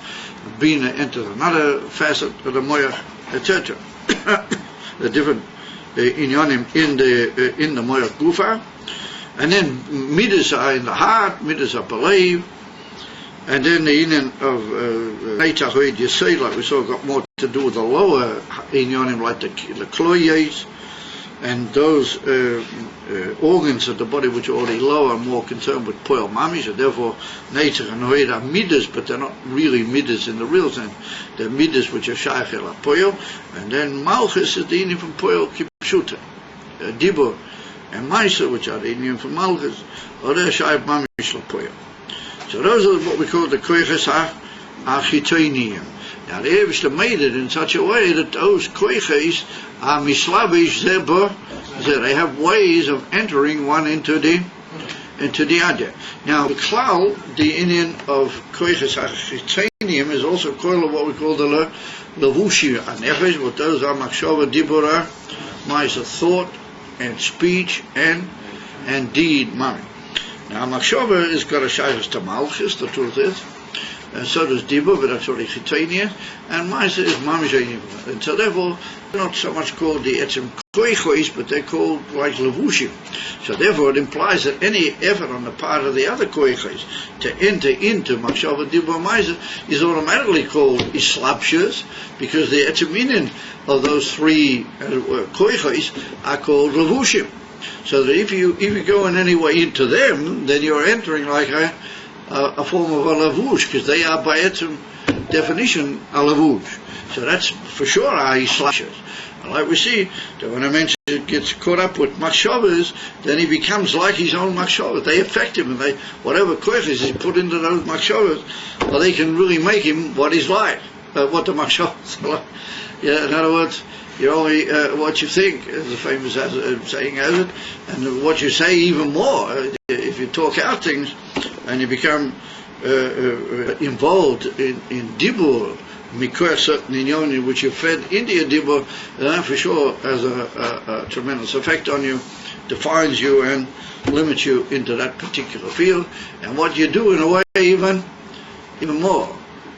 bina enters another facet of the moyach, etc. The different inyonim in the moyach gufa, And then midas are in the heart, midas are believe, and then the inyan of Neitachid Yesod, like we saw, got more to do with the lower inyanim, like the kloyes, and those organs of the body which are already lower are more concerned with poil mamish, and therefore Neitach and Hoid are midas, but they're not really midas in the real sense. They're midas which are shaykh el poil, and then malchus is the inyan from poil kipshuta, dibur, and Maisa, which are the Indian from Malchus, or they're Shaib Mamish Lapoya. So those are what we call the Koiches HaChitonium. Now the Eivishter made it in such a way that those Koiches are Mislavish Zeba, they have ways of entering one into the other. Now the Klal, the Indian of Koiches HaChitonium, is also called what we call the Levushi HaNefesh, what those are Machshava Dibura, Maisa thought, and speech and deed, mami. Now, Machshava is got a shaykhs to Malchus, the truth is, and so does Dibur, but that's already Chitania, and Maisa is Mamish, and so therefore, they're not so much called the Etzem Koichois, but they're called like Levushim. So therefore, it implies that any effort on the part of the other Koichois to enter into Machshava, Dibur, Maisa is automatically called Islapshas, because the Etzeminin of those three Koichois are called Levushim. So that if you go in any way into them, then you're entering like a form of a lavush, because they are by its definition a lavush. So that's for sure how he slashes. And like we see, that when a man gets caught up with machshavas, then he becomes like his own machshavas. They affect him, and whatever koiches is put into those machshavas, well, they can really make him what he's like, what the machshavas are like. Yeah, in other words, you're only what you think, as the famous saying has it, and what you say even more. If you talk out things and you become involved in dibur, mikor certain inyonim which you fed into your dibur, that for sure has a tremendous effect on you, defines you and limits you into that particular field, and what you do in a way even more.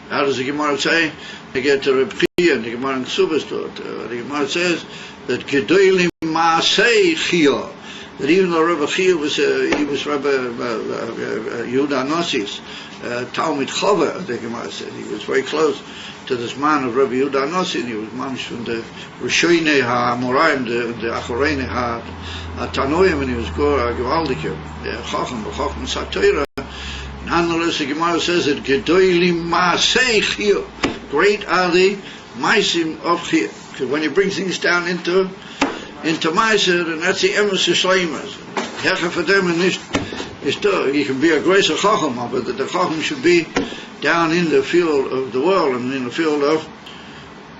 How does the Gemara say? They get to Reb Chia, and the Gemara in Ksubas, the Gemara says that Gedolim Maasei Chia, that even though Reb Chia was he was Rabbi Yehuda Nosis, Talmid Chava, the Gemara said, he was very close to this man of Rabbi Yehuda Nosis, and he was mamish from the Rishoinei HaMoraim, the Achorein HaTanoim, and he was Gor HaGevaldiker, the Chacham, the Chacham Satira. Nonetheless, the Gemara says that Gedolim Maasei Chia, great are the Maisim of Chia. Because when you bring things down into Maiser, and that's the Emes Shleimas. Hecha for them and this, you can be a greater Chacham, but the Chacham should be down in the field of the world and in the field of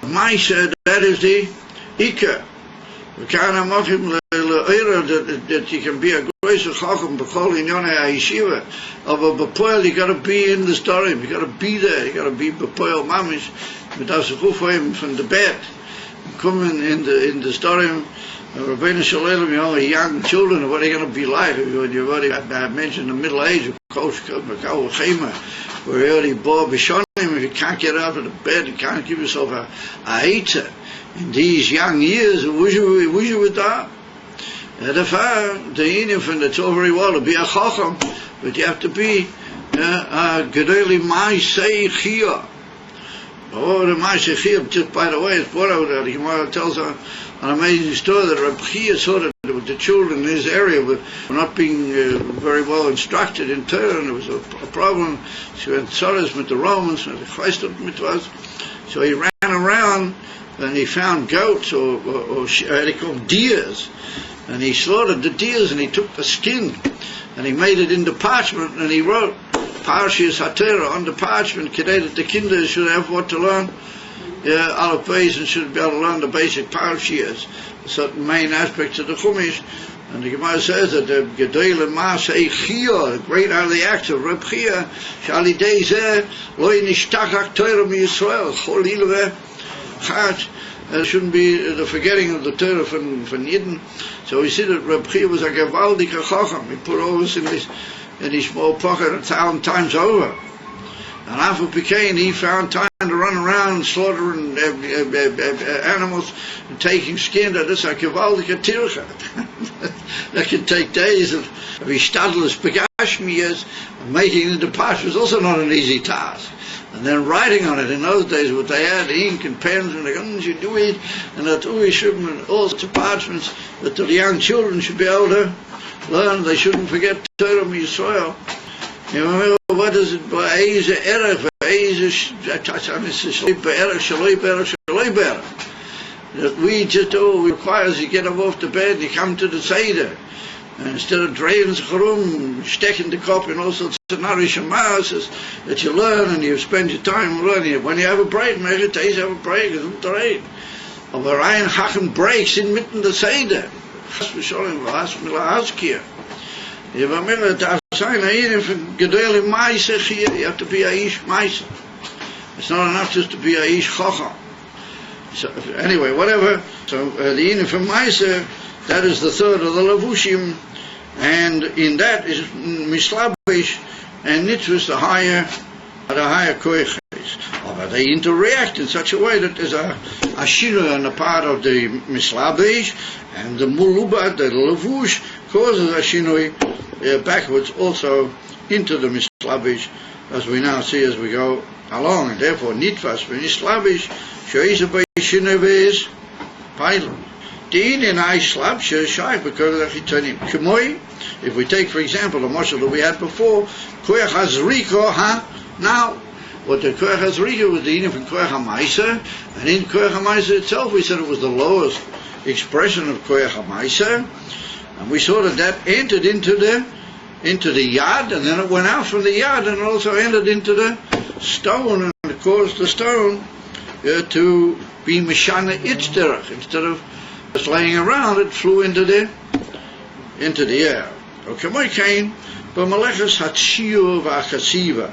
Maiser. That is the Ika. That you can be a greater Chacham, b'chol inyonei ha'yeshiva, of a b'poel, you got to be in the story, you got to be there, you got to be b'poel mamish, mitasuchufayim from the bed, coming in the story. Rabbeinu Shalom, young children, what are you going to be like? When you've already mentioned the middle age of Kosh Chema, where you already bore Bishonim, if you can't get out of the bed, you can't give yourself a Eitzah. In these young years, wish you would die. The Inyan, that's all very well to be a Chacham, but you have to be Gedoli Maasei Chia. Oh, the Maasei Chia, just by the way, it's brought out there. The Gemara tells an amazing story that Reb Chia saw that the children in his area were not being very well instructed in Torah, and there was a problem. So he went Tzoros with the Romans, and the Christ with us. So he ran around and he found goats or they call them deers, and he slaughtered the deers and he took the skin and he made it into parchment and he wrote Parshas HaTorah on the parchment, today that the kinder should have what to learn, Aleph Beis, and should be able to learn the basic Parshas, certain main aspects of the Chumash. And the Gemara says that the Gedol Maasei Chia, great are the acts of Reb Chia, Shalidei Zeh Lo Nishtachak Torah MiYisrael Chol Ilveh Chat. It shouldn't be the forgetting of the Torah from Yidden. So we see that Reb Chia was a Gevaldik Chacham. He put all this in his small pocket 1,000 times over. And after became, he found time to run around slaughtering animals and taking skin. That is a Gevaldik Tircha. That can take days of Ishtadlus Begashmiyas, making the Parsha was also not an easy task. And then writing on it, in those days what they had, ink and pens, and the guns you do it, and that Uishim and all sorts of parchments that the young children should be able to learn. They shouldn't forget Torah Yisrael. You remember what is it? That we just requires you get up off the bed, you come to the Seder, and instead of driving the room, sticking the cup in all sorts of nourishing masses that you learn and you spend your time learning it. When you have a break, make it taste have a break, it's not right. Aber ein Hachen breaks inmitten der Seder. You remember that you have to be a ish meiser. It's not enough just to be a ish chacham. So anyway, whatever. So the Inin from Meiser, that is the third of the Levushim, and in that is Mislabish and Nitzvus, the higher koiches. But they interact in such a way that there's a shira on the part of the Mislabish, and the Muluba, the Levush, causes a shinui backwards also into the Mislabish, as we now see as we go along, and therefore Nitvas Mislabish shoiza by shinui pilot. If we take, for example, the mashal that we had before, Koyach HaZrika, now, what the Koyach HaZrika was the Inin from Koyach HaMaisa, and in Koyach HaMaisa itself, we said it was the lowest expression of Koyach HaMaisa, and we saw that entered into the yad, and then it went out from the yad, and it also entered into the stone, and it caused the stone to be Mishana Itzderach, instead of just laying around, it flew into the air. Okay, my came, but Malechus Hatshiu V'Achasiva.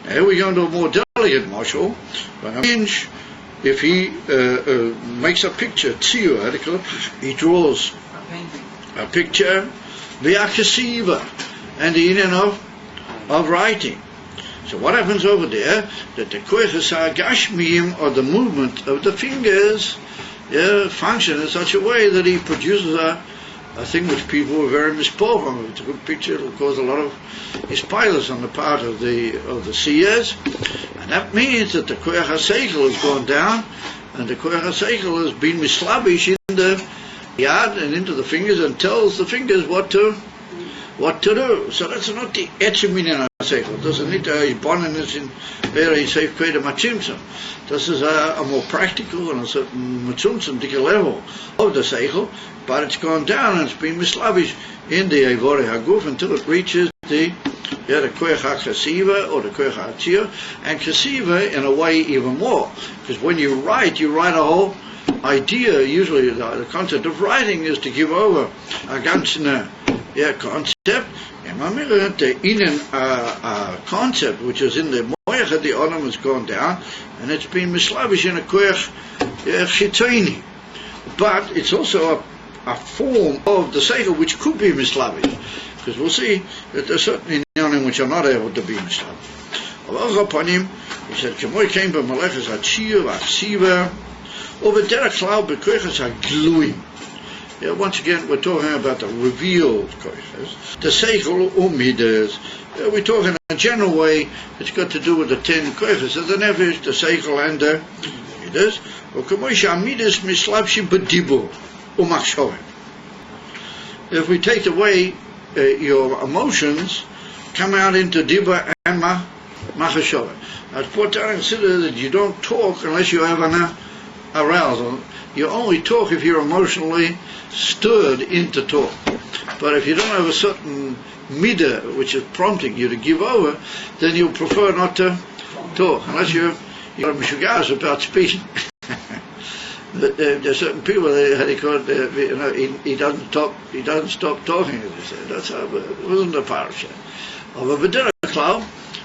Here we go into a more delicate marshal. But a inch, if he makes a picture, Tziu, he draws a picture, V'Achasiva, and the Indian of writing. So what happens over there? That the Koyches HaGashmiyim, or the movement of the fingers, function in such a way that he produces a thing which people were very mispoken. It's a good picture. It will cause a lot of ispilas on the part of the seers, and that means that the koyach haseichel has gone down, and the koyach haseichel has been mislabish in the yad and into the fingers, and tells the fingers what to do. So that's not the etchemin in haseichel. It doesn't need to bonnen is in very safe create a machimsum. This is a more practical and a certain mitzumtzum level of the seichel, but it's gone down and it's been mislavish in the Eivore Haguf until it reaches the koyach HaKasiva or the koyach HaTzir, and Kasiva in a way even more, because when you write a whole idea. Usually the concept of writing is to give over a ganze concept. In a concept which is in the moyach of the olam has gone down, and it's been mislavish in a koyach chitoni. But it's also a form of the seichel which could be mislavish, because we'll see that there's certain inyanim which are not able to be mislavish. He said, "Kemoy came by malachas hatziyah v'achsiva over derech klal b'koyches hagluim." Yeah, once again, we're talking about the revealed koyches, the seichel umidas. We're talking in a general way. It's got to do with the 10 koyches, the nefesh, the seichel, and the midas. If we take away your emotions, come out into dibur and machashava. As Portan consider that you don't talk unless you have an arousal. You only talk if you're emotionally stirred into talk. But if you don't have a certain midah which is prompting you to give over, then you'll prefer not to talk unless you're mishugas about speaking. There's certain people they call it, he doesn't stop talking, as they say. That's how it wasn't a parasha. Of a Videra cloud,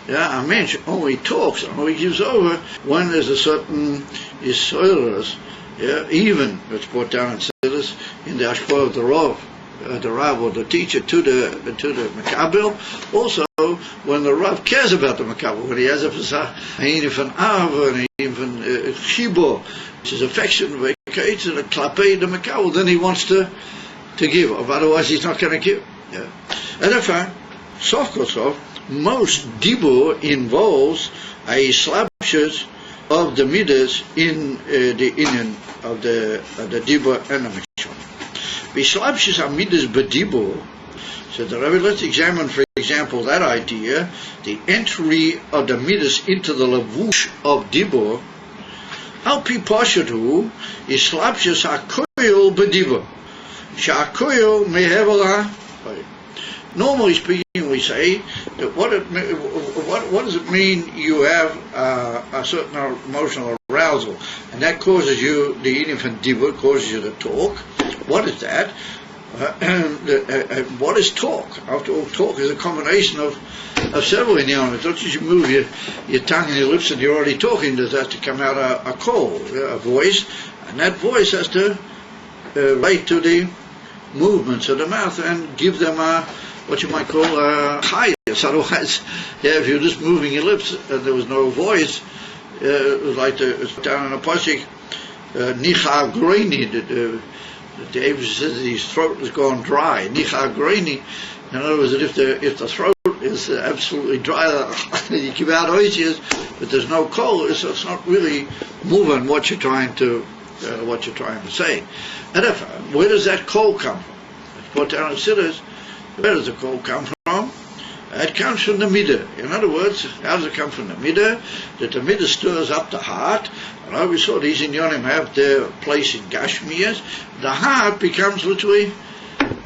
a man only talks, only gives over when there's a certain isoilus, even it's brought down and said this in the ashpah of the Rav or the teacher to the Makabel. Also, when the Rav cares about the Makabel, when he has a even av and even chibo, which is affection, vacates and a klapei the Makabel, then he wants to to give, otherwise he's not going to give. Yeah. And therefore, sof kosof, most dibur involves a slapshus of the midas in the inyan of the dibur and the mishon. Slapshus are midas bedibur. So the Rebbe, let's examine, for example, that idea, the entry of the midas into the lavush of dibur. Al pi pashatu is slapshus hakoyel bedibur. Shakoyel mehevala. Normally speaking, we say that what does it mean you have a certain emotional arousal, and that causes you, the infant dibur causes you to talk. What is that? What is talk? After all, talk is a combination of several idioms. Don't you move your tongue and your lips and you're already talking. There has to come out a call, a voice, and that voice has to relate to the movements of the mouth and give them what you might call a chayas. Otherwise, if you're just moving your lips and there was no voice, it was like down in a pasuk, nicha greini. The Abraham says his throat has gone dry. Nicha greini. In other words, that if the throat is absolutely dry, you give out oisias, but there's no coal, so it's not really moving what you're trying to say. And where does that coal come from? Put down in Siddur. Where does the coal come from? It comes from the midah. In other words, how does it come from the midah? That the midah stirs up the heart. And we saw these inyanim have their place in Gashmiyas. The heart becomes literally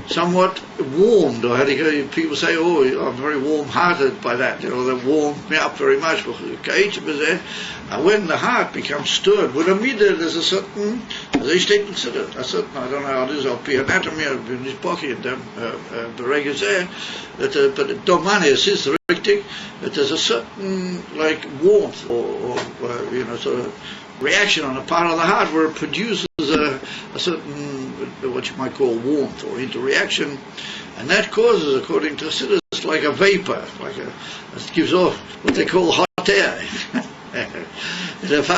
somewhat warmed, or people say, oh, I'm very warm-hearted by that. They warmed me up very much. And when the heart becomes stirred with a midah, there's a certain, as I considered, I don't know how it is, I'll be anatomy, I'll be in this pocket, and the regulars there, but the domanius is the rictic, that there's a certain, like, warmth, or sort of reaction on the part of the heart where it produces a certain, what you might call warmth or interaction, and that causes, according to Siddur, like a vapor, it gives off what they call hot air. And if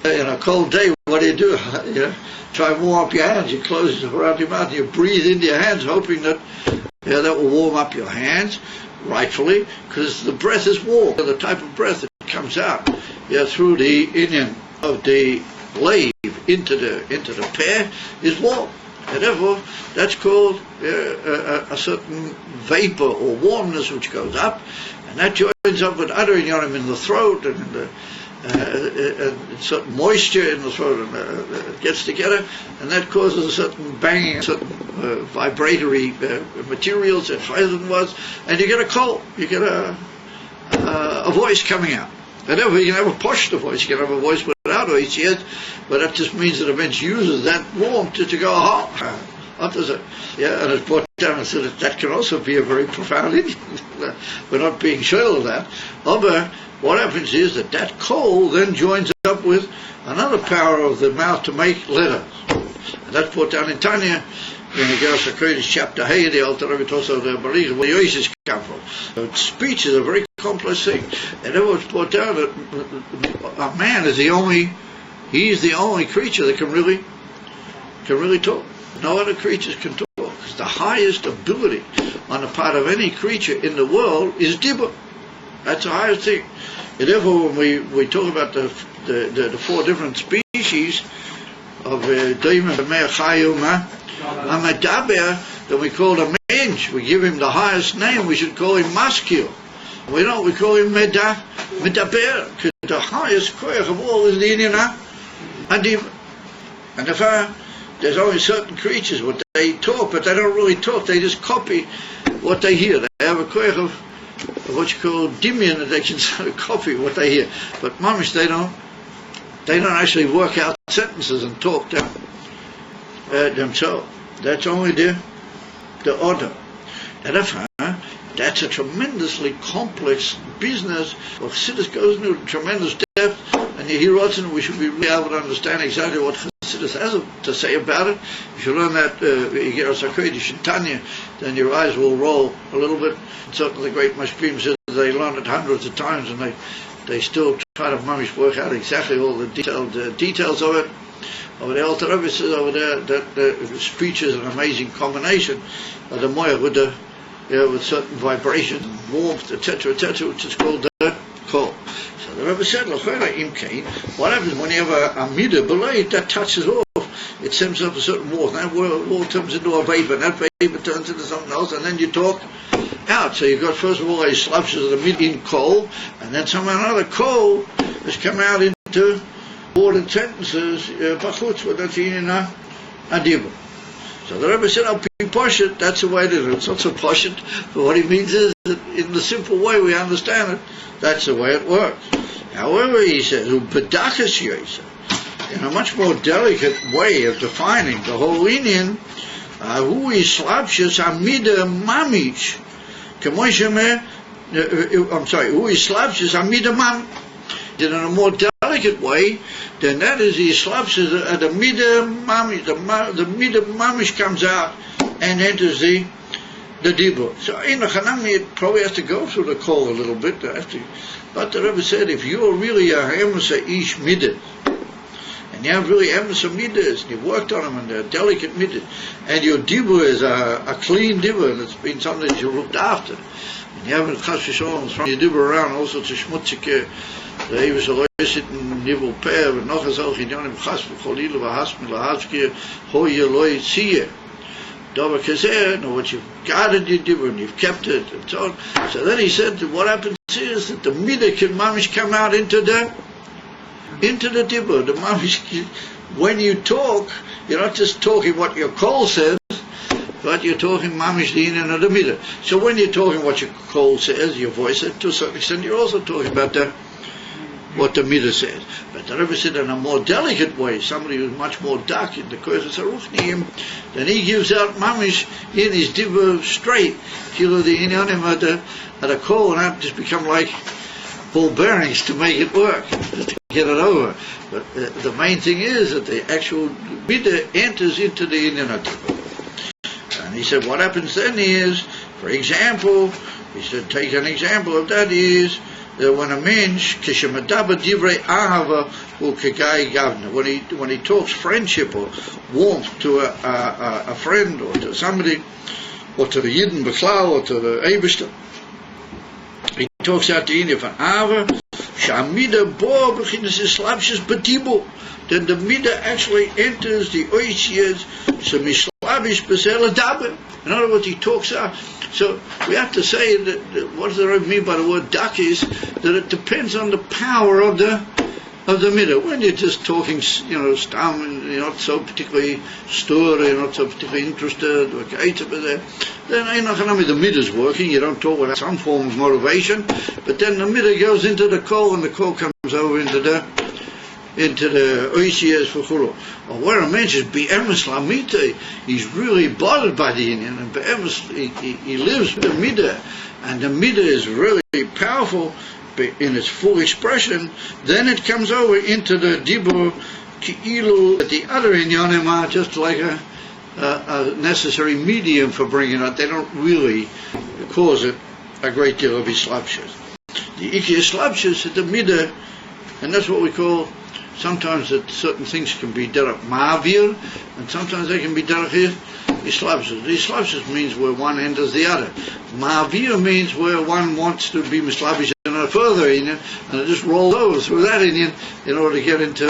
in a cold day, what do? Try and warm up your hands. You close it around your mouth, and you breathe into your hands, hoping that that will warm up your hands, rightfully, because the breath is warm. The type of breath that comes out through the inyan of the lave into the pear is warm. And therefore, that's called a certain vapor or warmness which goes up, and that joins up with other inyanim in the throat and in the certain moisture in the throat, and it gets together, and that causes a certain banging, certain vibratory materials that Chayzin was, and you get a call, you get a voice coming out. And therefore, you can have a poshta voice, you can have a voice without voice yet, but that just means that events uses that warmth to go hot. And it's brought down and said that can also be a very profound Indian. We're not being sure of that. But what happens is that coal then joins up with another power of the mouth to make letters. And that's brought down in Tanya, in the Geras HaKodesh chapter Hey, the Alter Rebbe talks about the Barich, where the oasis come from. So speech is a very complex thing. And it was brought down that a man is the only creature that can really talk. No other creatures can talk. Because the highest ability on the part of any creature in the world is dibur. That's the highest thing. And therefore, when we talk about the four different species of Daimon, Chayuma, Amadaber, that we call a mensch, we give him the highest name, we should call him masculine. We call him Medaber, because the highest koyach of all is the Inyan Adiva. And therefore, there's only certain creatures, what they talk, but they don't really talk, they just copy what they hear. They have a koyach of what you call dimion, that they can sort of copy what they hear. But mamish, they don't actually work out sentences and talk them themselves. That's only the order. And therefore, that's a tremendously complex business. Well, Chassidus goes into tremendous depth, and he writes, and we should be really able to understand exactly what Chassidus has to say about it. If you learn that Geras HaKodesh in Tanya, then your eyes will roll a little bit. Certainly the great Mashpim said they learned it hundreds of times, and they still try to mamish work out exactly all the details of it. Over the Alter Rebbe says over there that the speech is an amazing combination of the moya with the with certain vibrations, warmth, etc., which is called the kol. So the Rebbe said, what happens when you have a midah below that touches off? It sends up a certain warmth. That warmth turns into a vapor, and that vapor turns into something else, and then you talk out. So you've got first of all a slapshus of the midah in kol, and then somehow another kol has come out into ordered sentences, bachutz, with that's in a dibur. So the Rebbe said, I'll be poshut, that's the way it is. It's not so poshut, but what he means is that in the simple way we understand it, that's the way it works. However, he says, in a much more delicate way of defining the whole Indian, who is slapshus amida mamish, who is slapshus amida mamish. In a more delicate way, then that is the slapshus, the midah mamish, the midah mamish comes out and enters the dibur. So in the Chanami it probably has to go through the kol a little bit. But the Rebbe said, if you're really a hemasa ish midah, and you have really hemasa midas, and you've worked on them and they're delicate midas, and your dibur is a clean dibur, and it's been something that you looked after, and you haven't chas v'sholom thrown your dibur around all sorts of schmutzige, the Eves Aloysit and Nivel Pev, and Nochazal Chidyonim Chas v'cholil v'hasmi l'havskir hoye loy tziyeh. Dover Kezer, know what you've guarded your dibur and you've kept it, and so on. So then he said that what happens is that the midah can mamish come out into the dibur. The mamish, when you talk, you're not just talking what your kol says, but you're talking mamish the in and the midah. So when you're talking what your kol says, your voice says, to a certain extent, you're also talking about what the midah says. But the Rebbe said in a more delicate way, somebody who's much more dark in the Koyes HaRuchniim, then he gives out mamish in his dibur straight, till the inyanim at a kol, and that just become like ball bearings to make it work, just to get it over. But the main thing is that the actual midah enters into the inyan dibur. And he said what happens then is, for example, he said take an example of that is, when a mensch kishemadaba divrei ahava ukegai gavna, when he talks friendship or warmth to a friend or to somebody or to the Yidden B'klal or to the Eibishter, he talks out the Indian from ahava shamida bo b'chinas slapshus b'tibu, then the midah actually enters the oisiyas semishlabish b'sel adaber. In other words, he talks out. So we have to say that what does the Rebbe mean by the word dak is that it depends on the power of the midah. When you're just talking, stam, and you're not so particularly stirred, you're not so particularly interested, then the midah's working. You don't talk without some form of motivation, but then the midah goes into the kol, and the kol comes over into the oisiyas for chulu. Or where a man is be'emes lamita, he's really bothered by the Indian, and be'emes, he lives the midah, and the midah is really powerful in its full expression. Then it comes over into the dibur ki'ilu, that the other inyanim are just like a necessary medium for bringing it. They don't really cause it a great deal of slapshus. The ikki slapshus is the midah, and that's what we call. Sometimes that certain things can be derech ma'avir, and sometimes they can be derech islapshus. Islapshus means where one enters the other. Ma'avir means where one wants to be mislabish in a further Indian, and it just rolls over through that Indian in order to get into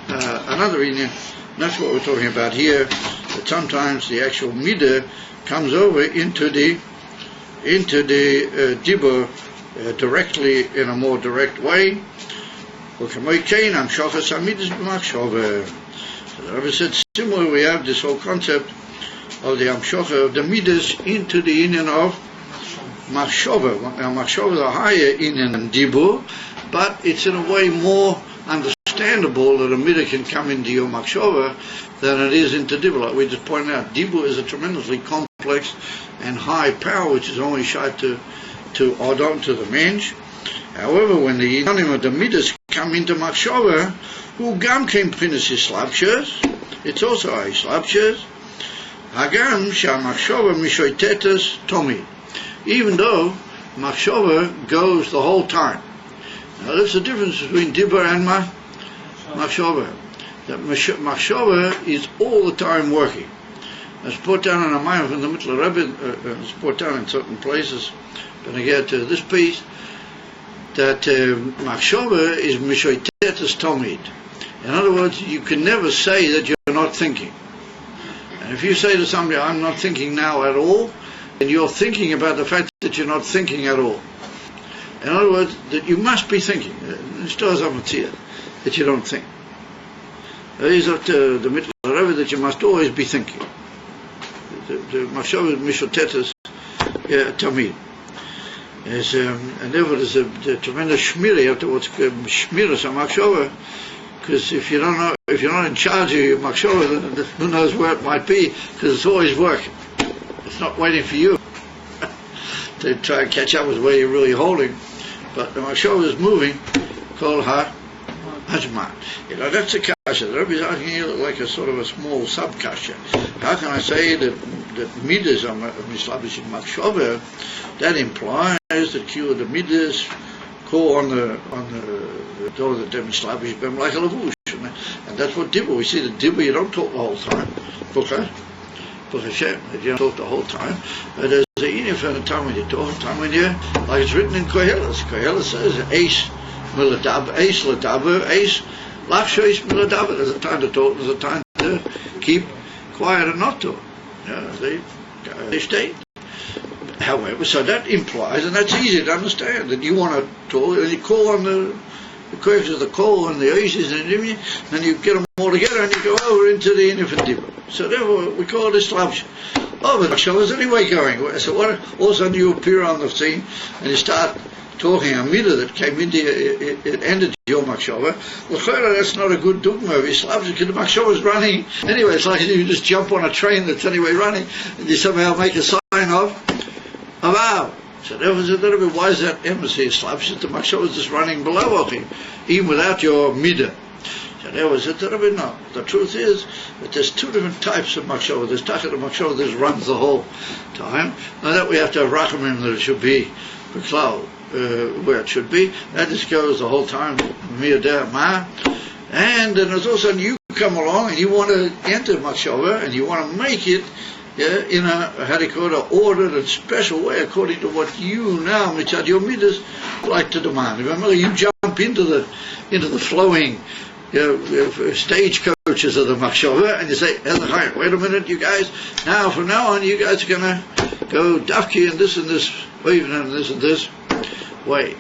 another Indian. And that's what we're talking about here. That sometimes the actual midah comes over into the dibur directly in a more direct way. So the Rebbe said similarly we have this whole concept of the amshocha of the midas into the union of machshava. Now machshava is a higher union than dibur, but it's in a way more understandable that a midah can come into your machshava than it is into dibur. Like we just pointed out, dibur is a tremendously complex and high power which is only shy to Adon, to the mensch. However, when the inyanim of the midas come into machshava, who gam came prinis slapshus, it's also a slapshus. Hagam shamachshava mishoitetas tomi, even though machshava goes the whole time. Now, there's a difference between dibur and machshava. that machshava is all the time working. It's put down in a mind from the Mittler Rebbe, it's put down in certain places. When I get to this piece, that machshava is mishoitetes tomid. In other words, you can never say that you're not thinking. And if you say to somebody, I'm not thinking now at all, then you're thinking about the fact that you're not thinking at all. In other words, that you must be thinking. That you don't think. There is the Mittler Rebbe that you must always be thinking. The machshava is mishotetes tamid. And therefore there's a tremendous shmira. You have to what's shmira some machshava, because if you're not in charge of your machshava, then who knows where it might be, because it's always working. It's not waiting for you to try and catch up with where you're really holding. But the machshava is moving. Called hajman. That's a kasha. The Rebbe is asking you like a sort of a small sub-kasha. How can I say that midas are mislabish in machshava? That implies that the midas go on the door that they're mislabish them like a lavush. And that's what dibba. We see the dibba, you don't talk the whole time. Okay? For Hashem, you don't talk the whole time. There's a inif and a time when you talk, a time when you, like it's written in Koheles. Koheles says, Ace miladab, Ace ladaber, Ace lachshois miladab. There's a time to talk, there's a time to keep quiet and not talk. They stay. However, so that implies, and that's easy to understand, that you want to talk, and you call on the curves of the call and the oases and everything, and you get them all together and you go over into the inif and dibba. So therefore we call this lavsh. Oh, but the show is anyway going. So what, all of a sudden you appear on the scene and you start talking a midah that came into it ended your machshava. Well, that's not a good dogma. It's lavsh because the machshava is running anyway. It's like you just jump on a train that's anyway running and you somehow make a sign of wow. So there was a little bit, why is that emphasis? The machshava is just running below of him, even without your midah. So there was a little bit, no. The truth is that there's two different types of machshava. There's tachet of machshava that runs the whole time. Now that we have to have rakamim that it should be for cloud, where it should be. That just goes the whole time, miyadeh ma. And then there's also, you come along and you want to enter machshava and you want to make it in a, how do you call it, ordered and special way according to what you now, mitzad your midas, like to demand. Remember, you jump into the flowing stagecoaches of the machshava and you say, wait a minute, you guys, now from now on you guys are going to go dafki and this way and this way.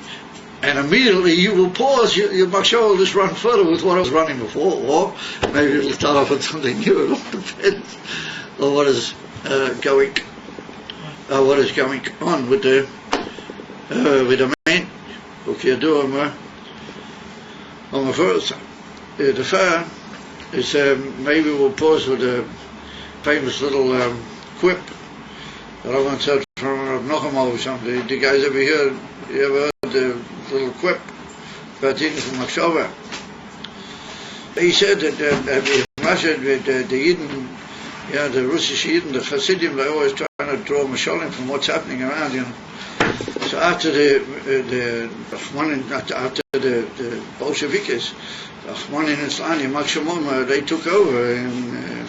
And immediately you will pause, your machshava will just run further with what I was running before, or maybe it'll start off with something new. It all depends on what is going on with the main okay, do on the first the fair is maybe we'll pause with a famous little quip that I once heard from Nochamol or something. Did you guys ever hear? You ever heard the little quip about eating from machshava? He said that the Yidden, the Russish Yidden, the Hasidim, they're always trying to draw mashalim from what's happening around, So after the Bolsheviks, Rahmanin and Slani, Makshomom, they took over and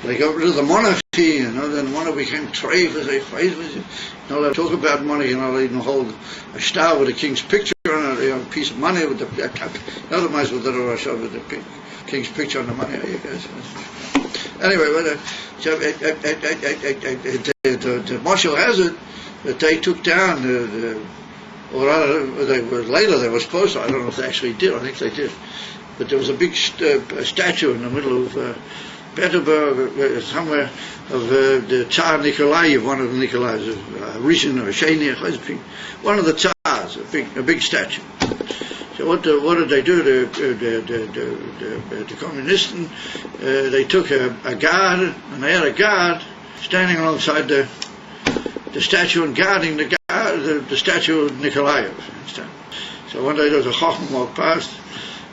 they got rid of the monarchy, then monarchy became treif, they talk about money, they even hold a star with the king's picture on it, a piece of money with the otherwise with the king's picture on the money. Anyway, the marshal has it that they took down or rather, later they were supposed to, I don't know if they actually did, I think they did, but there was a big statue in the middle of Petersburg, somewhere, of the Tsar Nikolaev, one of the Nikolais, Rishon or Sheni, one of the Tsars, a big statue. So what did they do? The communists, they took a guard, and they had a guard standing alongside the statue and guarding the statue of Nikolaev. So one day there was a chacham walk past,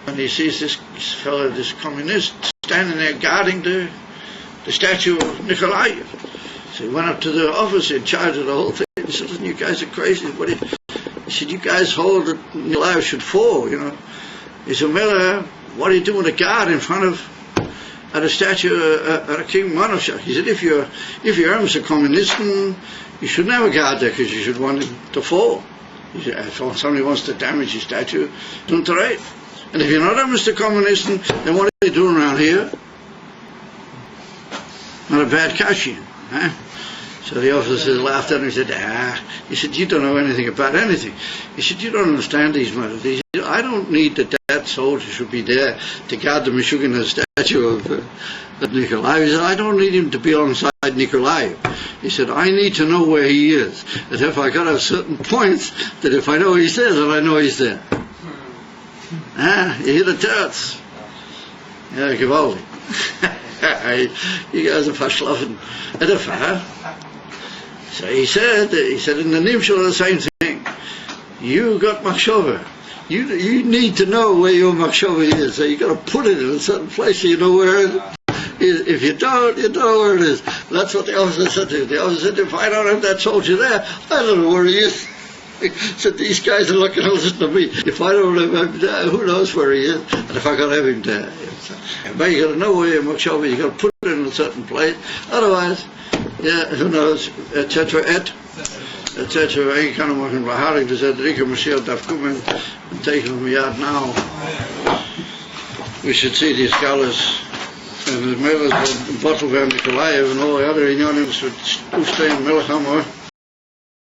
and he sees this fellow, this communist, standing there guarding the statue of Nikolaev. So he went up to the officer in charge of the whole thing. He said, "Listen, you guys are crazy. He said, you guys hold that Nikolaev should fall, He said, well, what are you doing with a guard in front of at a statue at a King Monoshak? He said, if you're Mr. Kommunisten, you shouldn't have a guard there because you should want him to fall. He said, if somebody wants to damage your statue, don't do it. And if you're not a Mr. Kommunisten, then what are you doing around here? Not a bad Kashi, huh? So the officers laughed at him and said, He said, you don't know anything about anything. He said, you don't understand these matters. He said, I don't need that soldier should be there to guard the Meshuggah statue of Nikolai. He said, I don't need him to be alongside Nikolai. He said, I need to know where he is. And if I got to certain points, that if I know he's there, then I know he's there. You hear the turrets? Yeah, gewaldig. You guys are verschlafen. So he said in the Nimshal the same thing. You got Machshava. You need to know where your Machshava is. So you got to put it in a certain place so you know where it is. If you don't, you don't know where it is. That's what the officer said to him. The officer said, if I don't have that soldier there, I don't know where he is. He said, these guys are looking to listen to me. If I don't have him there, who knows where he is? And if I got to have him there. But you got to know where your Machshava is. You got to put it in a certain place. Otherwise, who knows, etc. etc. Eén kan hem nog een behaling te zetten. Ik heb mezelf afkomen en tegen hem jaar now. We should see these colors. And the Mellers, the bottle of Nikolai, and all the other unions would stay in Melcham.